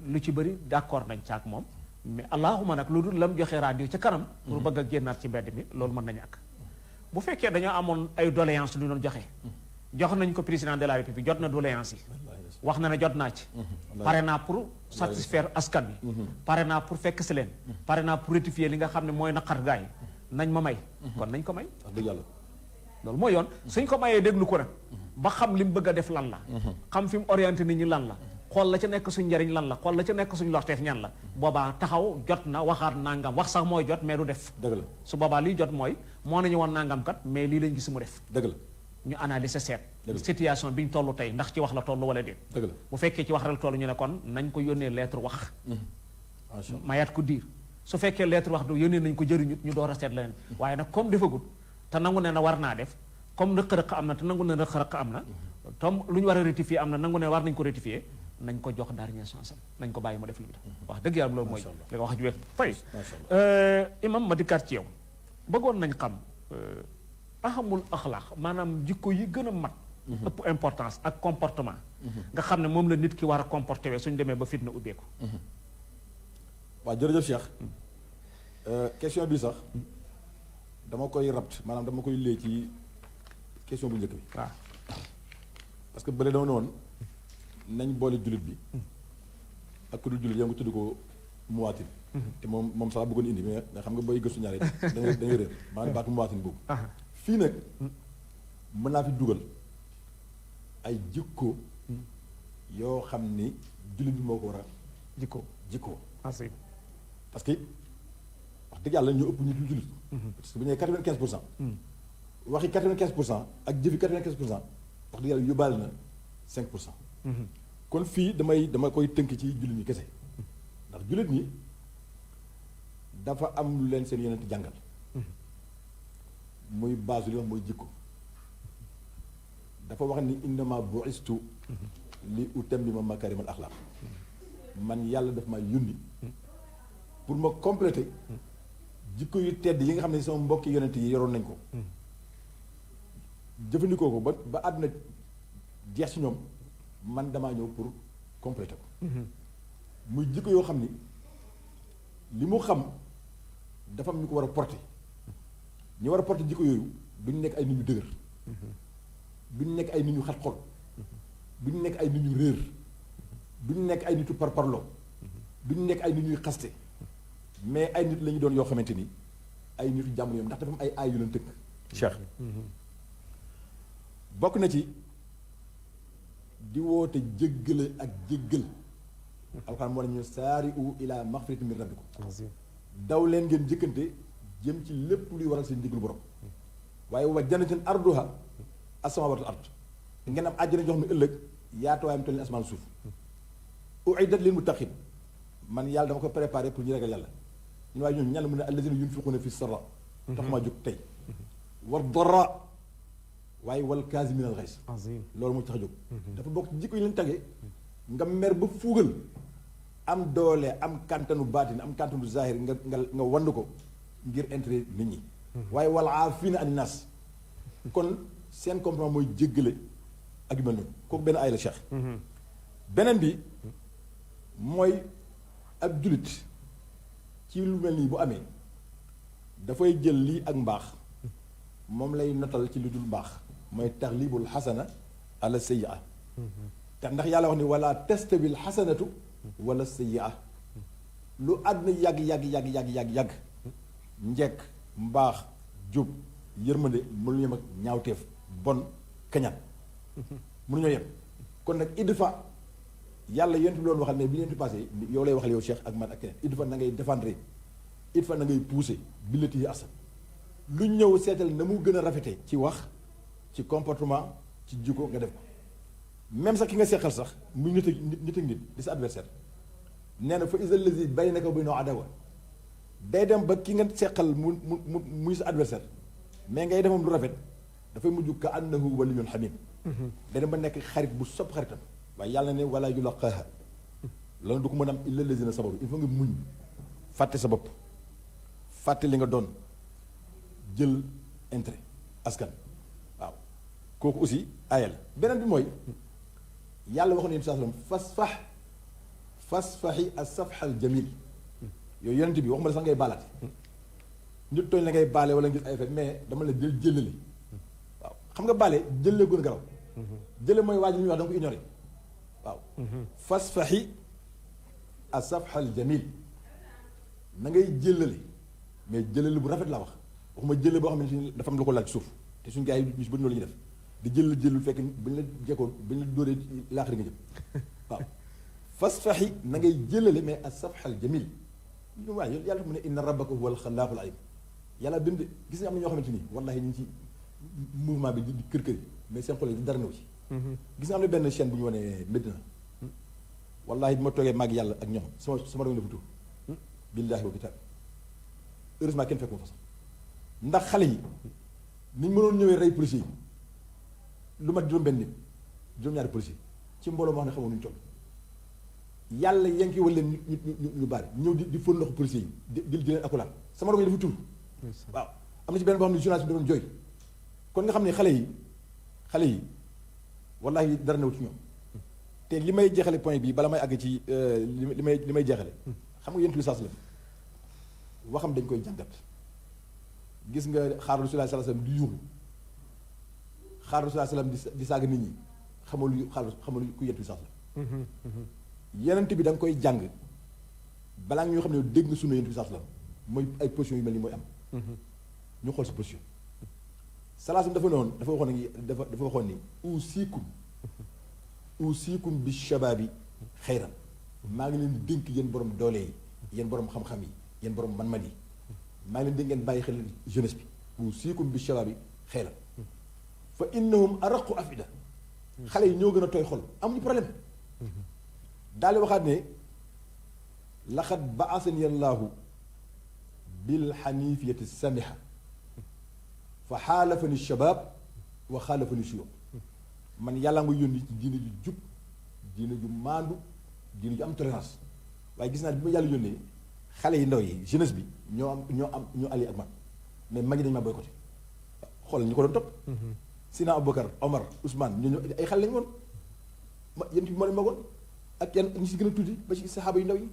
lu ci bëri d'accord nañ ca ak moom mais allahuma nag lu dul la mu joxe radio ca kanam pour bëgg a génnaat ci mbedd mi loolu mën na ñàkk bu fekkee dañoo amoon ay doléance lu doon jox nañ ko président de la république jot na doléance yi wax na ne jot naa ci pare naa pour satisfaire askan bi pare naa pour fekk si leen pare naa pour rectifier li nga xam ne mooy naqar gaay nañ ma may kon nañ ko may wax dëgg yàlla loolu mooy yoon suñ ko mayee déglu ko nag ba xam li mu bëgg a def lan la xam fi mu orienté nit ñi lan la xool la ca nekk suñ njariñ lan la xool la ca nekk suñ lorteef ñan la boobaa taxaw jot na waxaat nangam wax sax mooy jot mais du def dëgg la su boobaa liy jot mooy moo nañu woon nangam kat mais lii lañ gis mu def dëgg la ñu analyser seet situation bi ñu toll tey ndax ci wax la toll wala déet dëgg la bu fekkee ci wax la toll ñu ne kon nañ ko yónnee lettre wax mayaat ko diir su fekkee lettre wax du yónnee nañ ko jëriñut ñu door a seet leneen waaye nag comme defagut te nangu ne na war naa def comme rëq-rëq am na te nangu ne rëq-rëq am na tom lu ñu war a rectifier am na nangu ne war nañ ko rectifier nañ ko jox dernière chance am nañ ko bàyyi mu def li mu def wax dëgg yàlla loolu mooy li nga wax ju wet fay imam ma dikkaat ci yow bëggoon nañ xam ahamul axlaax maanaam jikko yi gën a mat ëpp importance ak comportement nga xam ne moom la nit ki war a comporté wee suñ demee ba fitna ubbeeku waaw jërëjëf Cheikh question bi sax dama koy rabt maanaam dama koy lee ci question bu njëkk bi waaw parce que bële dama ne woon nañ boole jullit bi ak ku dul jullit yow nga tudd ko muwaatin te moom sax bëggoon indi mais xam nga booy gëstu ñaare da ngay réer maanaam baatu muwaatin boobu fii nag mën naa fi dugal ay jikko yoo xam ni jullit bi moo ko war a jikko parce que wax dëgg yàlla ñu ëpp ñu dul jullit parce que bu ñu nee 95% waxi 95% ak jëfi 95% wax dëgg yàlla yóbbaale na 5%. kon fii dama koy tënk ci jullit ñi kese ndax jullit ñi dafa am lu leen seen yonent jàngal muy base li wax mooy jikko dafa wax ni innama bu'istu li utammima makarimal axlaaq man yàlla daf ma yónni pour ma compléter jikko yu tedd yi nga xam ne sama mbokki yonent yi yoroon nañ ko jëfandikoo ko ba àdduna jeex ci ñoom man damaa ñëw pour compléter ko muy jikko yoo xam ni li mu xam dafa am ñu ko war a porter ñu war a porter jikko yooyu duñu nekk ay nit ñu dëgër duñu nekk ay nit ñu xat xol duñu nekk ay nit ñu réer duñu nekk ay nitu parparloo duñu nekk ay nit ñuy xaste mais ay nit la ñu doon yoo xamante ni ay nitu jàmm yoom ndax dafa am ay aay yu leen tënk Cheikh bokk na ci di woote jéggale ak jéggal alxuraan moo ne ñu saari'u ila maxfirati min rabbikum daw leen ngeen jëkkante jëm ci lépp luy waral seen jéggalu borom waaye wa jannatin arduha as-samaawaatu wal ard ngeen am àjjana jox mi ëllëg yaatuwaayam toll ni asamaan suuf u'iddat lil muttaqiin man yàlla dama ko préparé pour ñu ragal yàlla ñu waaye ñoom ñàlla mu ne allazina yunfiquuna fi sarra tax maa jóg tey war dara waaye wal kaazimiina al-ghayz loolu moo tax a jóg dafa bokk ci jikko yi leen tagee nga mer ba fuugal am doole am kàntanu baatin am kàntanu zahir nga wand ko ngir intérêt nit ñi waaye wal aafiina ani naas kon seen comportement mooy jéggale ak yu mel noonu kooku benn ay la Cheikh beneen bi mooy ab jullit ci lu mel nii bu amee dafay jël lii ak mbaax moom lay notal ci lu dul mbaax mooy taxlibul xasana ala sayyi'a te ndax yàlla wax ni wala tastawil xasanatu wala sayyi'a lu àdduna yàgg njekk mbaax jub yërmande mënul yem ak ñaawteef bon kañaan mënuñoo yem kon nag idfa yàlla yonent bi loolu waxal ne bi leen di passé yow lay waxal yow Cheikh ak man ak keneen idfa na ngay défendre idfa na ngay pousser billati yi ahsan lu ñëw seetal na mu gën a rafetee ci wax ci comportement ci jikko nga def ko même sax ki nga seqal sax muy nit ak nit di sa adversaire nee na fa isal lazi baynaka wa baynahu adawa day dem ba ki nga seqal muy sa adversaire mais ngay defam lu rafet dafay mujj ka annahu waliyyun hamim day dem ba nekk xarit bu sopp xaritam waaye yàlla ne wala yulaqaaha loolu du ko mën a am illa lazina sabaru il faut nga muñ fàtte sa bopp fàtte li nga doon jël intérêt askan waaw kooku aussi ayal beneen bi mooy yàlla waxoon yéen saa sallam fasfaxi as-safha al-jamil yooyu yonent bi waxuma la sax ngay baalaate nit tooñ la ngay baale wala ngis ay fet mais dama la jël jëlale waaw xam nga baale jëlle gën garaw jële mooy waa ji muy wax da nga ko ignoré waaw fasfaxi as-safha al-jamil na ngay jëlale mais jëlale bu rafet laa wax waxuma jële boo xam ne dafa am lu ko laal ci suuf te suñu gars yi ñu si bëri loolu la ñuy def di jëlul fekk bañ la jekkoon bañ la dóoree laaxari nga jëm waaw fasfaxi na ngay jëlale mais as-safha al-jamil ñu waaye yàlla mu ne inna rabbaka huwa al-xallaaqul aliim yàlla bind gis nga am na ñoo xamante ni wallahi ñu ngi ci mouvement bi di kër kër mais seen xol yi dara ñëw ci gis nga am na benn chaîne bu ñu wanee Medina wallahi bi ma toogee maag yàlla ak ñoom sama doom dafa tuur billaahi wa kitaab heureusement kenn fekk ma fa sax ndax xale yi niñ mënoon ñëwee rey policier yi lu mat juróom-benn nit juróom-ñaari policier ci mbooloo moo xam ne xamoon nuñu toll yàlla yanki wala leen ñu bari ñëw di fóon ndoxu policier yi di leen akulaat sama doom yi dafa tuur waaw am na ci benn boo xam ne journaliste bi doon jooy kon nga xam ne xale yi wallahi dara new ci ñoom te li may jeexale point bi bala may àgg ci li may jeexale xam nga yéen saas la waxam dañ koy jàngat gis nga xaar Rasulullah sallallahu alayhi wasallam di yuuxu xaar Rasulullah sallallahu alayhi wasallam di saaga nit ñi xamul ku yéen saas la yenent bi da nga koy jàng balaa nga ñoo xam ne dégg nga sunna yéen saas la mooy ay position yu mel ni mooy am ñu xool sa position salaasam dafa waxoon ni dafa waxoon ni uusikum bi shababi xayran maa ngi leen di dénk yéen borom doole yi yéen borom xam-xam yi yéen borom man-man yi maa ngi leen di ngeen bàyyi xel jeunesse bi uusikum bi shababi xayran fa innahum araqu afida xale yi ñoo gën a tooy xol amuñu problème daal di waxaat ne laqad ba'athani Allahu bil hanifiyati samiha fa xaalafani shabaab wa xaalafani shuyuux man yàlla nga yónni ci diine ju jub diine ju maandu diine ju am tolérance waaye gis naa ne bi ma yàlla yónnee xale yi ndaw yi jeunesse bi ñoo allié ak man mais mag yi dañu ma boycotté xoolal ñu ko doon topp Sina Aboubacar Omar Ousmane ñooñu ay xale lañu woon yéen bi moo leen magoon ak yenn ñi si gën a tuuti ba ci saxaaba yu ndaw yi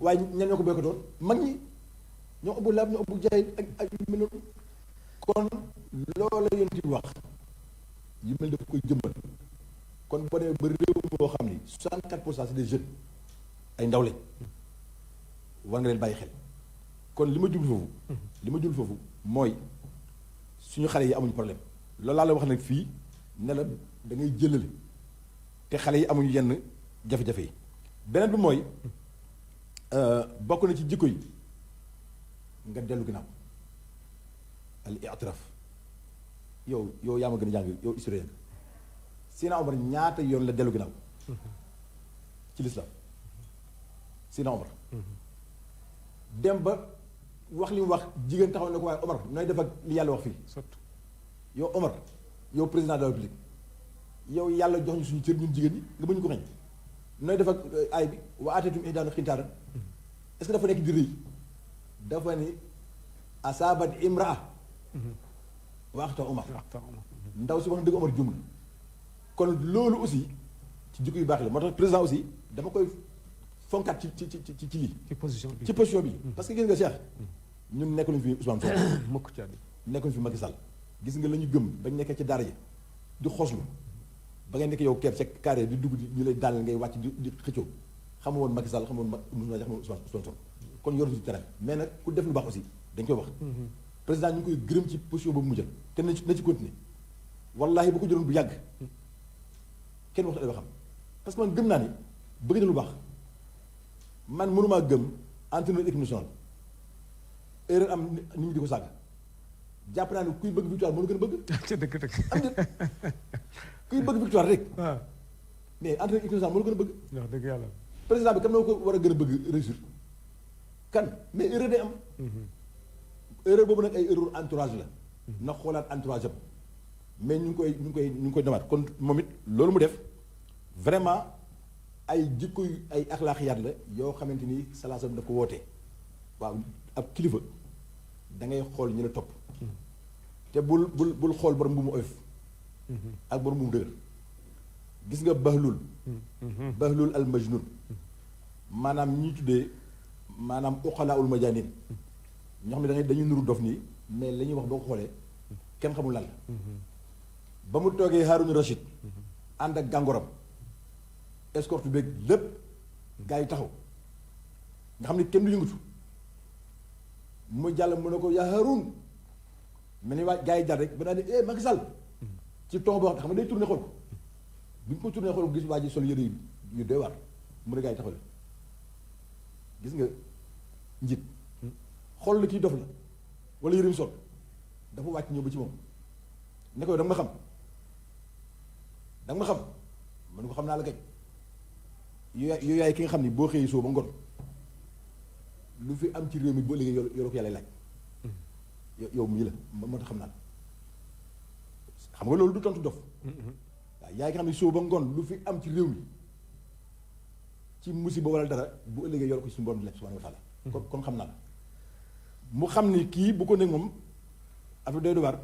waaye ñan ñoo ko boycotté woon mag ñi ñoo Abu Lahab ñoo Abu Jahl ak yu mel noonu kon loola yéen ci wax yu mel daf koy jëmbal kon boo demee ba réew boo xam ni 64% c'est des jeunes ay ndaw lañ war nga leen bàyyi xel kon li ma jublu foofu mooy suñu xale yi amuñu problème loolu laa la wax nag fii ne la da ngay jëlale te xale yi amuñu yenn jafe-jafe yi beneen bi mooy bokk na ci jikko yi nga dellu ginnaaw al i'tiraf yow yaa ma gën a jàng yow historien Sina Omar ñaata yoon la dellu ginnaaw ci lislaam Sina Omar dem ba wax li mu wax jigéen taxaw ne ko waaye Omar nooy def ak li yàlla wax fii yow Omar yow président de la République yow yàlla jox ñu suñu cër ñun jigéen ñi nga bañ ko xañ nooy def ak aay bi wa aatatum ihdaana xintaaran est-ce que dafa nekk di rëy dafa ni asaabat imraa waxta Omar ndaw si wax na dëgg Omar jum la kon loolu aussi ci jikko yu baax la moo tax président aussi dama koy fonkaat ci lii ci position bi parce que gis nga Cheikh ñun nekkuñu fi Ousmane Sonko nekkuñu fi Macky Sall gis nga la ñu gëm bañ nekkee ci daara ji di xoslu ba ngay nekk yow keer ca carré di dugg di ñu lay daaneel ngay wàcc di xëccoo xamu woon Macky Sall xamu woon Ousmane Sonko kon yoru ci terrain mais nag ku def lu baax aussi dañ koy wax président ñu ngi koy gërëm ci position boobu mu jël te na ci continuer wallahi bu ko jëloon bu yàgg kenn waxtu ay waxam parce que man gëm naa ni bëgg na lu baax man mënumaa gëm entraîneur équipe nationale erreur am nit ñi di ko sàgg jàpp naa ne kuy bëgg victoire mënu gën a bëgg. ca dëgg dëgg. am na kuy bëgg victoire rek. waaw mais entraîneur équipe nationale mënu gën a bëgg. wax dëgg yàlla. président bi kam na ko war a gën a bëgg réussir kan mais erreur day am. erreur boobu nag ay erreur entourage la. na xoolaat entourage am mais ñu ngi koy demaat kon moom it loolu mu def vraiment ay jikko ay axlaaqiyaat la yoo xamante ni salaasam da ko wootee waaw ab kilifa da ngay xool ñu la topp te bul xool borom bu mu oyof ak borom bu mu dëgër gis nga bahlul al majnun maanaam ñi tuddee maanaam uqalaul majaanin ñoo xam ne dañuy nuru dof nii mais la ñuy wax boo ko xoolee kenn xamul lan la ba mu toogee Haroun Rachid ànd ak gàngoram escorte beeg lépp gaa yi taxaw nga xam ne kenn du yëngatu mu jàll mu ne ko yaa Haroun mel ni waa gaa yi jàll rek ba daal di Macky Sall ci ton boo xam ne day tourné xool ko bi ñu ko tourné xool ko gis waa ji sol yëre yu doy waar mu ne gaa yi taxaw la gis nga njiit xool la kii dof la wala yëre yu sol dafa wàcc ñëw ba ci moom ne ko yow da nga ma xam da nga ma xam man ko xam naa la kañ yow yaay ki nga xam ni boo xëyee soo ba ngoon lu fi am ci réew mi boo léegi yoroo ko yàlla laaj yow mii la moo tax xam naa la xam nga loolu du tontu dof waaw yaay ki nga xam ni soo ba ngoon lu fi am ci réew mi ci musiba wala dara bu ëllëgee yor ko suñu borom di laaj subhanahu wa taala kon xam naa la mu xam ni kii bu ko nekk moom affaire doy waar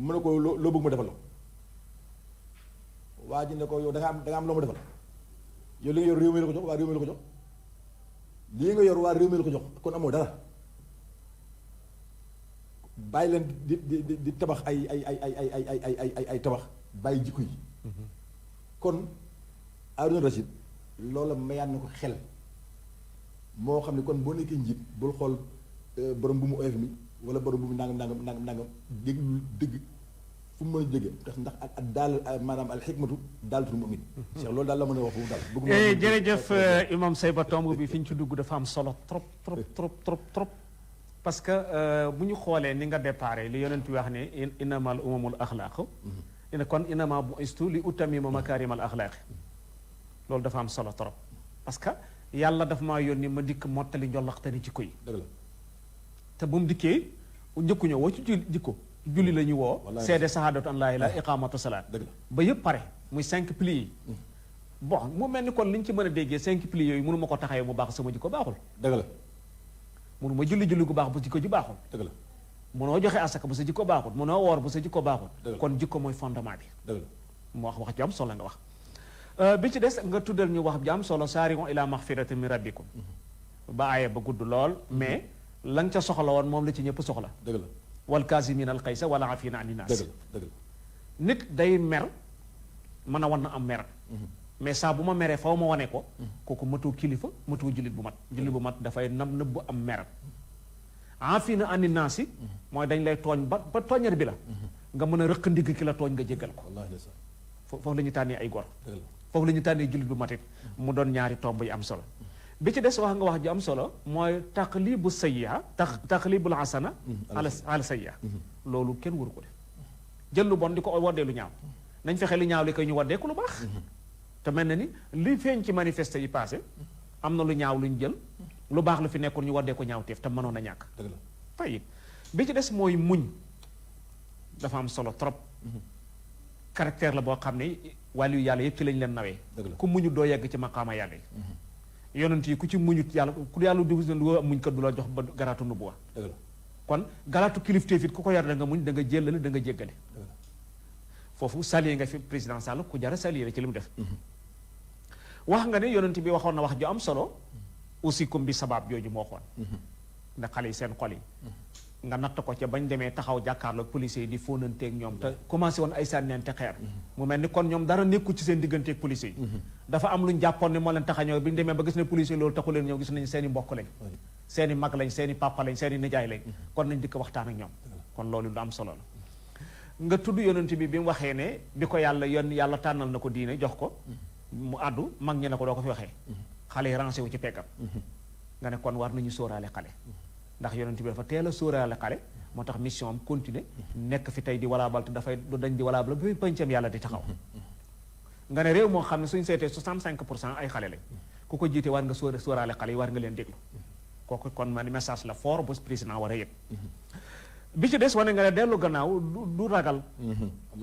mu ne ko loo bëgg ma defal la waa ji ne ko yow da nga am loo ma defal yow li nga yor réew mi la ko jox waa réew mi la ko jox lii nga yor waa réew mi la ko jox kon amoo dara bàyyi leen di tabax ay tabax bàyyi jikko yi kon Haroun Rachid loola mayaat na ko xel moo xam ne kon boo nekkee njiit bul xool borom bu mu oyof mi wala borom bu mu nangam déglu dëgg fu mu mën a jógee ndax ak daal maanaam al xikmatu daalatul mu'min. Cheikh loolu daal la mën a wax foofu daal. bëgg jërëjëf imam Seyba tomb bi fi ñu ci dugg dafa am solo trop parce que bu ñu xoolee ni nga déparé li yonent bi wax ne innamal umamul axlaaq kon innama bu'istu li utammima makaarimal axlaaq loolu dafa am solo trop parce que yàlla dafa maa yónni ma dikk mottali njolaxtani jikko yi. dëgg la te bu mu dikkee njëkku ñëw woo ci jikko julli la ñu woo seede sahaadatu an laa ilaaha iqaamatu salaat ba yëpp pare muy 5 piliers yi bon mu mel ni kon li ñu ci mën a déggee 5 piliers yooyu mënu ma ko taxawee mu baax sama jikko baaxul dëgg la mënu ma julli gu baax bu jikko ji baaxul dëgg la mënoo joxe asaka bu sa jikko baaxul mënoo woor bu sa jikko baaxul kon jikko mooy fondement bi dëgg la mu wax ju am solo nga wax bi ci des nga tuddal ñu wax ju am solo saari'u ilaa maxfiratin min rabbikum ba aaya ba gudd lool mais la nga ca soxla woon moom la ci ñëpp soxla dëgg la wal kaazimiina al xaysa wal aafiina ani naas dëgg la nit day mer mën a wan na am mer mais saa bu ma meree faw ma wane ko kooku matu kilifa matu jullit bu mat dafay nëbb am mer aafiina ani naas mooy dañ lay tooñ ba tooñar bi la nga mën a rëq ndigg ki la tooñ nga jéggal ko foofu la ñu tànnee ay gor foofu la ñu tànnee jullit bu matit mu doon ñaari tomb yi am solo bi ci des wax nga wax ju am solo mooy taqlibu sayyi'a taqlibul hasana ala sayyi'a loolu kenn waru ko def jël lu bon di ko waddee lu ñaaw nañ fexe li ñaaw li koy ñu waddee ko lu baax te mel na ni li feeñ ci manifeste yi passé am na lu ñaaw lu ñu jël lu baax lu fi nekkul ñu waddee ko ñaaw teef te mënoon a ñàkk tayib bi ci des mooy muñ dafa am solo trop caractère la boo xam ne wàllu yàlla yëpp ci lañ leen nawee ku muñu doo yegg ci maqaama yàlla yi yonent yi ku ci muñut yàlla ku yàlla du muñ kat du la jox ba garaatu nubuwa kon garaatu kilifteef it ku ko yar da nga muñ da nga jéllale da nga jéggale foofu salué nga fi président Sall ku jara salué ci li mu def wax nga ne yonent bi waxoon na wax ju am solo aussi comme bi sabab jooju moo xoon ndax xale yi seen xol yi nga natt ko ca bañ demee taxaw jàkkaarloog policiers yi di fóonanteeg ñoom te commencé woon ay sànnente xeer mu mel ni kon ñoom dara nekku ci seen digganteeg policiers yi dafa am lu ñu jàppoon ne moo leen tax a ñëw bi ñu demee ba gis ne policiers yi loolu taxu leen ñëw gis nañu seen i mbokk lañ seen i mag lañ seen i papa lañ seen i nijaay lañ kon nañ dikk waxtaan ak ñoom kon loolu lu am solo nga tudd yonent bi mu waxee ne bi ko yàlla tànnal na ko diine jox ko mu àddu mag ñi ne ko doo ko fi waxee xale yi rancé wu ci peggam nga ne kon war nañu sóoraale xale ndax yonent bi dafa teel a sóoraale xale moo tax mission am continuer nekk fi tey di walaabal te dafay du dañ di walaabal ba pëncam yàlla di taxaw nga ne réew moo xam ne suñu seetee 65% ay xale lañ ku ko jiite war nga sóoraale xale yi war nga leen déglu kooku kon man message la fort bu président war a yëg bi ci des wane nga ne dellu gannaaw du ragal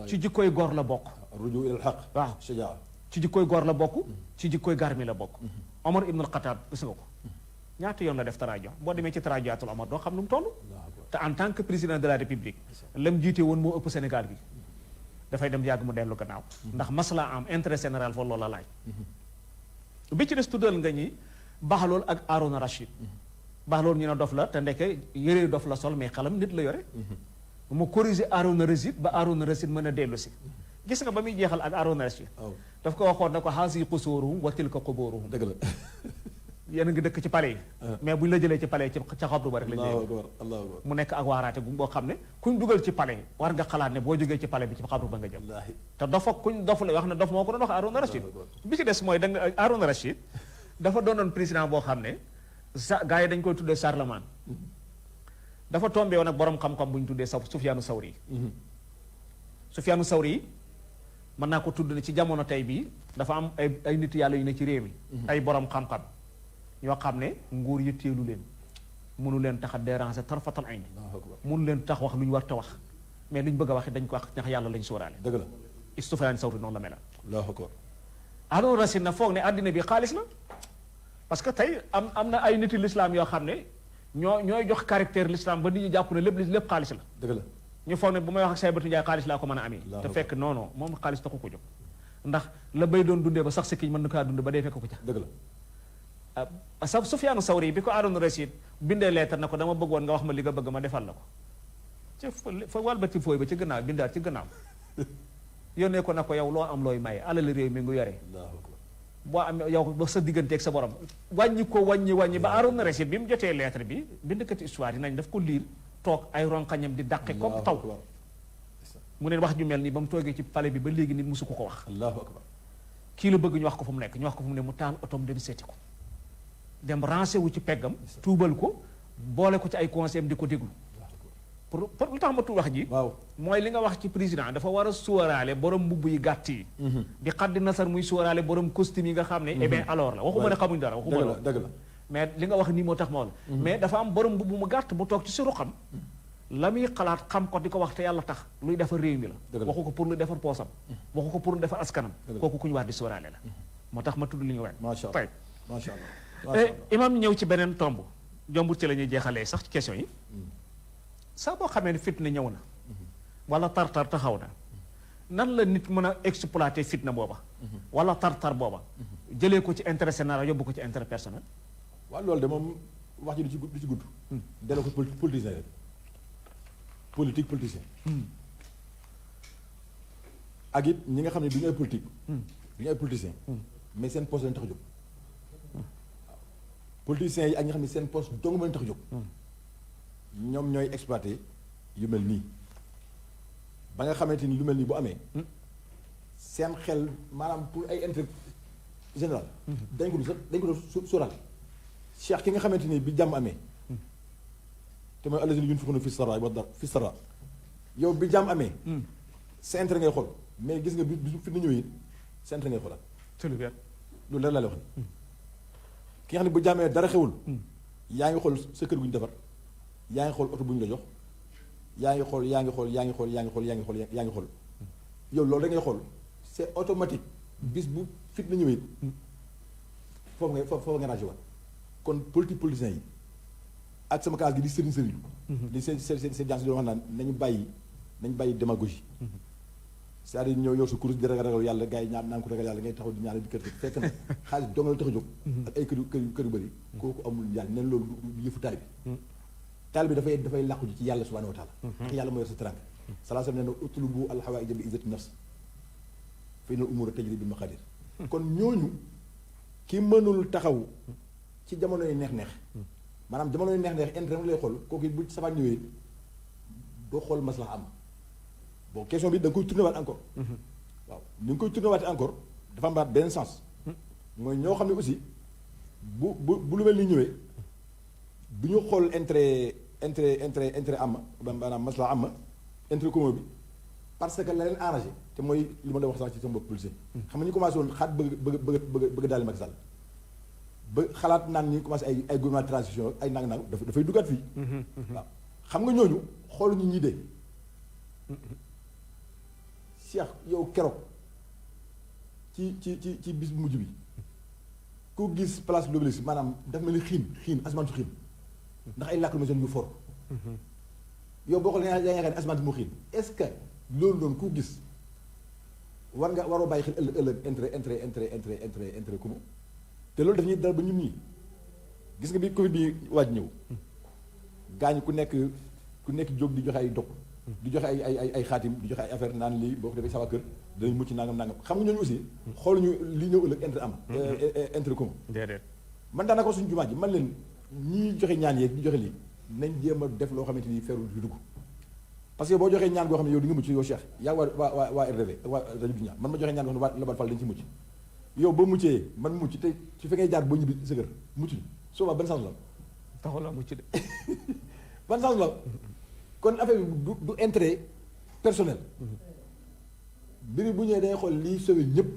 ci jikkoy góor la bokk ruju ilal xaq waaw shajaa ci jikkoy góor la bokk ci jikkoy garmi la bokk Omar ibnul Xataab gis nga ko ñaata yoon la def tarajo boo demee ci tarajaatul Omar doo xam nu mu toll te en tant que président de la république lam jiite woon moo ëpp Sénégal bi dafay dem yàgg mu dellu gannaaw ndax masla am intérêt général fa loola laaj bi ci des tuddal nga ñi Baxlool ak Harouna Rachid Baxlool ñu ne dof la te ndeke yére dof la sol mais xelam nit la yore mu corriger Harouna Rachid ba Harouna Rachid mën a dellu si gis nga ba muy jeexal ak Harouna Rachid daf ko waxoon na ko haasi qusuuruhum wa tilka qubuuruhum dëgg la yéen a ngi dëkk ci palais yi mais bu ñu la jëlee ci palais ca xabru ba rek lañ Allahu akbar mu nekk ak waaraate gu boo xam ne kuñ dugal ci palais war nga xalaat ne boo jógee ci palais bi ci xabru ba nga jëm te dof ak kuñ dof la wax ne dof moo ko doon wax Harouna Rachid bi ci des mooy da nga Harouna Rachid dafa doonoon président boo xam ne gars yi dañ koy tuddee Charlemagne dafa tombé woon ak borom xam-xam bu ñu tuddee Sufyaanu Sawri Sufyaanu Sawri mën naa ko tudd ne ci jamono tey bii dafa am ay nit yàlla yu ne ci réew mi ay borom xam-xam ñoo xam ne nguur yitteelu leen mënu leen tax a déranger tarfatal ayn mënu leen tax wax lu ñu war te wax mais lu ñu bëgg a wax dañ ko wax ndax yàlla lañ sóoraale dëgg la Sufyaan Sawri noonu la mel Allahu akbar Harouna Rachid na foog ne àddina bi xaalis la parce que tey am na ay niti l'islam yoo xam ne ñooy jox caractère l'islam ba nit ñi jàpp ne lépp xaalis la dëgg la ñu foog ne bu may wax ak Saybatu Njaay xaalis laa ko mën a amee te fekk non moom xaalis taxu ko jóg ndax la bay doon dundee ba sax si kiñ mën na kaa dund ba dee fekk ko ca dëgg la Sufyaanu Sawri bi ko Harouna Rachid bindee leetar na ko dama bëggoon nga wax ma li nga bëgg ma defal la ko ci fa walbati fooy ba ci gannaaw bindaat ci gannaaw yónnee ko na ko yow loo am looy maye alal réew mi ngu yore boo am yow ba sa digganteeg sa borom wàññi ba Harouna Rachid bi mu jotee lettre bi bindkati histoire yi nañ daf ko liir toog ay ronkañam di dàqe comme taw mu ne wax ju mel nii ba mu toogee ci palais bi ba léegi nit musu ko ko wax Allahu akbar kii la bëgg ñu wax ko fu mu nekk ñu wax ko fu mu ne mu taal otom dem seeti ko dem rancé wu ci peggam tuubal ko boole ko ci ay conseil di ko déglu pour lu tax ma tudd wax ji waaw mooy li nga wax ci président dafa war a sóoraale borom mbubb yi gàtt yi di xaddi nasar muy sóoraale borom costume yi nga xam ne eh bien alors la waxuma ne xamuñ dara waxuma loolu dëgg la mais li nga wax nii moo tax ma wala mais dafa am borom mbubb mu gàtt bu toog ci suru xam la muy xalaat xam ko di ko wax te yàlla tax luy defar réew mi la waxu ko pour lu defar poosam waxu ko pour lu defar askanam kooku ku ñu war di sóoraale la moo tax ma tudd li nga wax macha tey allah macha allah imam ñëw ci beneen tomb jombut ci la ñuy jeexalee sax ci question yi saa boo xamee ne fitna ñëw na wala tartar taxaw na nan la nit mën a exploiter fitna booba wala tartar booba jëlee ko ci intérêt général yóbbu ko ci intérêt personnel waaw loolu de moom wax ji du ci gudd delloo ko politicien rek politique politicien ak it ñi nga xam ne du ñu ay politique du ñu ay politicien mais seen poste lañ tax a jóg waaw politiciens yi ak ñi nga xam ne seen poste dong ma leen tax a jóg ñoom ñooy exploité yu mel nii ba nga xamante ni lu mel nii bu amee seen xel maanaam pour ay intérêt général dañ ko du sóoraale cheikh ki nga xamante ni bi jàmm amee te mooy allazina yunfiquna fi sarra wa dar fi sarra yow bi jàmm amee sa intérêt ngay xool mais gis nga bi fi na ñëwee sa intérêt ngay xoolaat loolu leer laa lay wax ni ki nga xam ne bu jàmmee dara xewul yaa ngi xool sa kër gu ñu defar yaa ngi xool oto bu ñu la jox yaa ngi xool yow loolu da ngay xool c'est automatique bis bu fit na ñëwee foofu nga rangé waat kon politiciens yi ak sama kaas gi di sëriñ di seen jàng si doon wax naan nañu bàyyi démagogie c'est-à-dire ñëw yor sa kurus di ragal yàlla gars yi ñaan naan ko ragal yàlla ngay taxaw di ñaan di kër fekk na xaalis bi dong la tax a jóg ak ay kër yu bëri kooku amul njàng neen loolu du yëfu taal bi taal bi dafay làqu ji ci yàlla subhanahu wa taala ndax yàlla moo yor sa teraanga salaa sallam nee na utlubu alxawaaija bi izzati nafs fa inal umura tajri bil maqadir kon ñooñu ki mënul taxaw ci jamono yu neex-neex maanaam jamono yu neex-neex intérêt lay xool kooku it bu safaan ñëwee doo xool maslaha am bon question bi da nga koy tourné waat encore. waaw ni nga koy tourné waatee encore dafa am benn sens. mooy ñoo xam ne aussi bu lu mel ni ñëwee du ñu xool intérêt am maanaam masla am intérêt commun bi parce que la leen arrangé te mooy li ma doon wax sax ci sama bopp policier. xam nga ñu commencé woon xaat bëgg daal Macky Sall ba xalaat naan ñu commencé ay gouvernement transition ay nang dafay duggaat fii. waaw xam nga ñooñu xooluñu ñii de. Cheikh yow keroog ci bis bu mujj bi ku gis place de l'Obélisque maanaam daf mel ni xiin asamaan su xiin ndax ay lacrymogène yu fort. yow boo xoolee yaa ngi yaakaar ne asamaan si mu xiin est-ce que loolu noonu ku gis waroo bàyyi xel ëllëg intérêt commun te loolu daf ñuy dal ba ñun ñii gis nga bi Covid bi waaj ñëw gaañ ku nekk jóg di joxe ay dog di joxe ay xaatim di joxe ay affaire naan lii boo ko defee sama kër danañ mucc nangam xam nga ñooñu aussi xooluñu li ñëw ëllëg intérêt commun. déedéet man daanaka suñu jumaa ji man leen ñii joxe ñaan yeeg di joxe lii nañ jéem a def loo xamante ni feerul di dugg parce que boo joxee ñaan goo xam ne yow di nga mucc yow Cheikh yaa waa RDV waa rajo bi ñaan man ma joxe ñaan goo xam ne waa Labal Fall dañ ci mucc yow boo muccee man mucc te su fekkee jaar boo ñibbi sa kër mucc souvent ban sens la taxul la mucc de ban sens la kon affaire bi du intérêt personnel mbiri bu ñëwee day xool lii sauvé ñëpp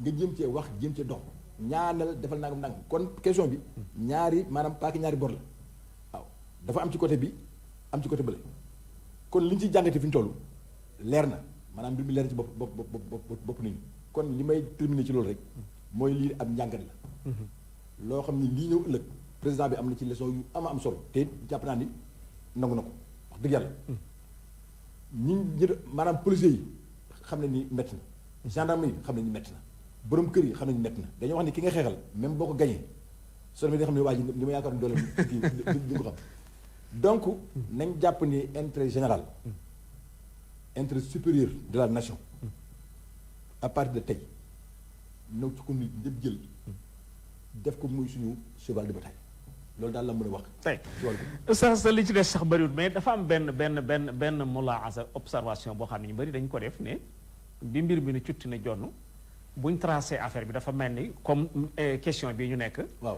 nga jéem cee wax jéem cee dox ñaanal defal nangam kon question bi ñaari maanaam paaki ñaari bor la waaw dafa am ci côté bi am ci côté bële kon li ñu ciy jàngate fi ñu toll leer na maanaam mbir mi leer na ci bopp nit ñi kon li may terminer ci loolu rek mooy lii am njàngat la loo xam ni lii ñëw ëllëg président bi am na ci leçon yu am solo te jàpp naa ni nangu na ko wax dëgg yàlla ñi maanaam policiers yi xam ne ni métti na gendarme yi xam ne ni métti na borom kër yi xam ne ni métti na dañoo wax ni ki nga xeexal même boo ko gañee soo demee nga xam ne waa ji li ma yaakaar ni doole kii di ko xam donc nañ jàpp ni intérêt général intérêt supérieur de la nation à partir de tey naw ci ko nit ñëpp jël def ko muy suñu cheval de bataille loolu daal la mën a wax. tey sa li ci des sax bëriwul mais dafa am benn mulaasa observation boo xam ne ñu bëri dañ ko def ne bi mbir bi ne cutti na jonn buñ tracé affaire bi dafa mel ni comme question bii ñu nekk. waaw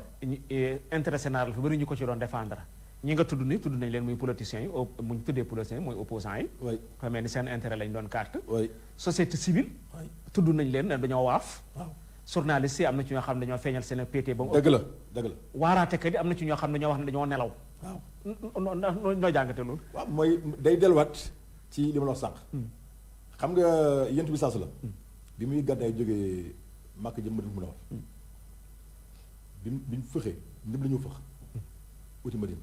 intéressé naa la fa bëri ñu ko ci doon défendre ñi nga tudd nañ leen muy politiciens yi bu ñu tuddee politiciens yi mooy opposants yi. oui xam ni seen intérêt lañ doon carte. oui société civile. oui tudd nañ leen ne dañoo waaf. waaw journaliste yi am na ci ñoo xam ne dañoo feeñal seen pété ba mu. dëgg la waaraatekat yi am na ci ñoo xam ne dañoo wax ne dañoo nelaw. waaw noo jàngate loolu. waaw mooy day delluwaat ci li ma la wax sànq. xam nga yent bi saas la. bi muy gàddaay jógee Màkka jëm Madina mun a war. bi ñu fëxee ñëpp la ñu fëx uti Madina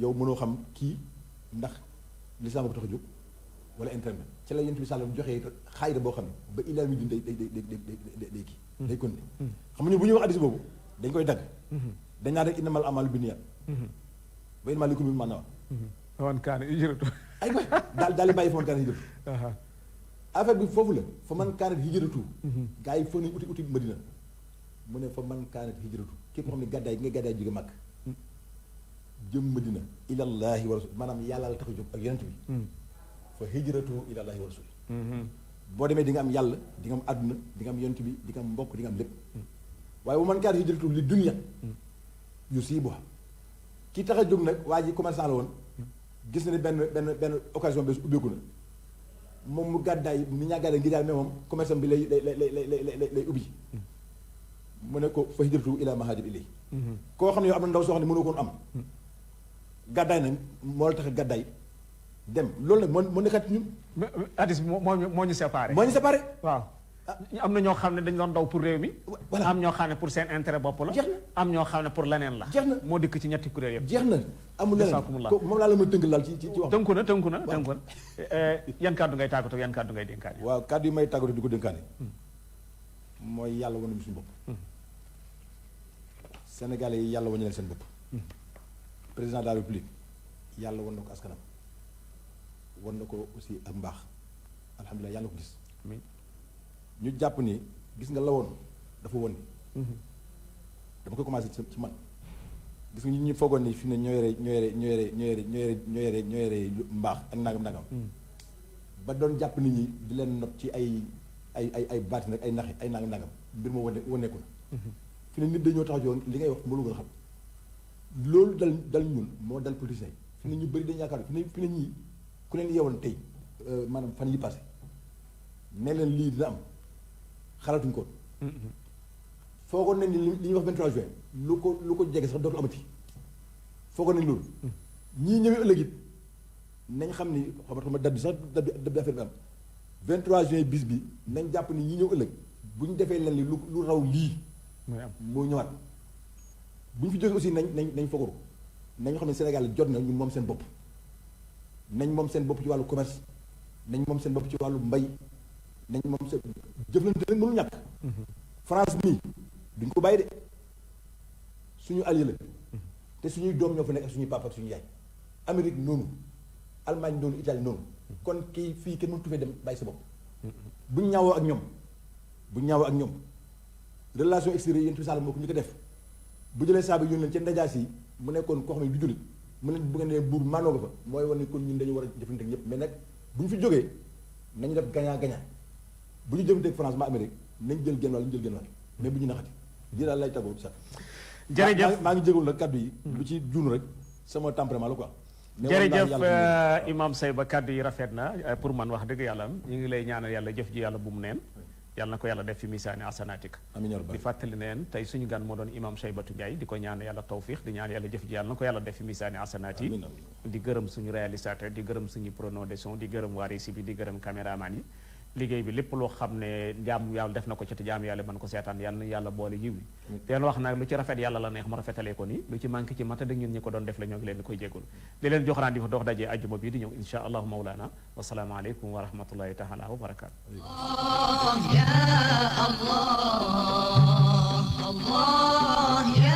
yow mënoo xam kii ndax lislaam ko tax a jóg wala internet ci la yent bi sàllam joxee xaayida boo xam ne ba ilaa mi din day kii day continuer xam nga bu ñuy wax addis boobu dañ koy dagg dañ naa rek innamal a'maalu binniyaat wa innamaa likulli imri'in maa nawaa man kaana hijratuhu ay koy daal di bàyyi fa man kaana hijratuhu affaire bi foofu la fa man kaana hijratuhu gars yi foog nañu uti Madina mu ne fa man kaana hijratuhu képp xam ne gàddaay gi nga gàddaay jóge Màkk jëm Madina ilallaahi wa rasul maanaam yàlla la tax a jóg ak yonent bi fa hijratu ilallaahi wa rasul boo demee di nga am yàlla di nga am àdduna di nga am yonent bi di nga am mbokk di nga am lépp waaye bu man kaana hijratu li dunya yusiibuha ki tax a jóg nag waa ji commerçant la woon gis na ne benn occasion bés ubbeeku na moom mu gàddaay ni ñaa gàddaay ngi daal mais moom commerçant bi lay ubbi mu ne ko fa hijratu ila ma haajara ilayhi koo xam ne yow am na ndaw soo xam ne mënoo koon am gàddaay nag moo la tax a gàddaay dem loolu nag moo nekkaat ñun. addis bi moo ñu séparé. moo ñu séparé. waaw am na ñoo xam ne dañu doon daw pour réew mi. voilà am ñoo xam ne pour seen intérêt bopp la. jeex na am ñoo xam ne pour leneen la. jeex na moo dikk ci ñetti kuréel yëpp. jeex na amul leneen moom laa la mën tënk laal ci wax. tënku na yan kàddu ngay tàggatoo yan kàddu ngay dénkaane. waaw kàddu yi may tàggatoo di ko dénkaane. mooy yàlla wane ñu suñu bopp. Sénégalais yi yàlla wane leen seen bopp. président de la république yàlla wan na ko askanam wan na ko aussi ak mbaax alhamdulilah yàlla ko gis. ñu jàpp ni gis nga la woon dafa woon ni dama koy commencé ci man gis nga ñu foogoon ni fi ne ñoo yore mbaax ak nangam ba doon jàpp nit ñi di leen not ci ay baati nag ay naxi ay nangam mbir moo waneeku na fi ne nit dañoo tax joon li ngay wax moo lu gën a xam loolu dal ñun moo dal politicien yi fi ne ñu bëri dañu yaakaar fi ne ñii ku leen yeewoon tey maanaam fan yi passé ne leen lii dina am xalaatuñ ko foogoon nañ ni li ñuy wax 23 juin lu ko jege sax dootul amati foogoon nañ loolu ñii ñëwee ëllëg it nañ xam ni xam date bi sax date bi affaire bi am 23 juin bis bi nañ jàpp ni ñi ñëw ëllëg bu ñu defee leen li lu raw lii moo ñëwaat bu ñu fi jógee aussi nañ fogaru nañ xam ne Sénégal jot na ñu moom seen bopp nañ moom seen bopp ci wàllu commerce nañ moom seen bopp ci wàllu mbay nañ moom seen jëflante nag mënul ñàkk France nii duñ ko bàyyi de suñu allié la te suñuy doom ñoo fa nekk ak suñuy papa ak suñu yaay Amérique noonu Allemagne noonu Italie noonu kon kii fii kenn mënatu fee dem bàyyi sa bopp buñ ñaawoo ak ñoom relation extérieure yéen Sall moo ko ñu ko def bu jëlee saabu yónni leen ca ndajaas yi mu nekkoon koo xam ne du jullit mu ne bu ngeen nee buur maanoo ko fa mooy wane kon ñun dañu war a jëfante ak ñëpp mais nag bu ñu fi jógee nañu def gagnant gagnant bu ñu jëfante ak France ma Amérique nañ jël genn wàll ñu jël genn wàll mais bu ñu naxati di daal lay tagoo sax jërëjëf maa ngi jégalu la kaddu yi lu ci juunu rek sama tempérament la quoi jërëjëf Imam Seyba kaddu yi rafet na pour man wax dëgg yàlla ñu ngi lay ñaanal yàlla jëf ji yàlla bu mu neen yàlla na ko yàlla def fi misaani asanaatik di fàttali neen tey suñu gan moo doon Imam Seybatu Ndiaye di ko ñaan yàlla tawfiix di ñaan yàlla jëf ji yàlla na ko yàlla def fi misaani asanaati di gërëm suñu réalisateur di gërëm suñu preneur de son di gërëm waa régie bi di gërëm caméraman yi liggéey bi lépp loo xam ne jaam yàlla def na ko ci te jaam yàlla mën ko seetaan yàlla na yàlla boole yiw yi te wax nag lu ci rafet yàlla la neex mu rafetalee ko nii lu ci manqué ci mata dëgg ñun ñi ko doon def la ñoo ngi leen di koy jéggul di leen jox rendez-vous dox dajee ajjuma bii di ñëw insha allahu mawlana wasalaamu aleykum wa rahmatullahi taala wa barakatu Allah ya Allah Allah ya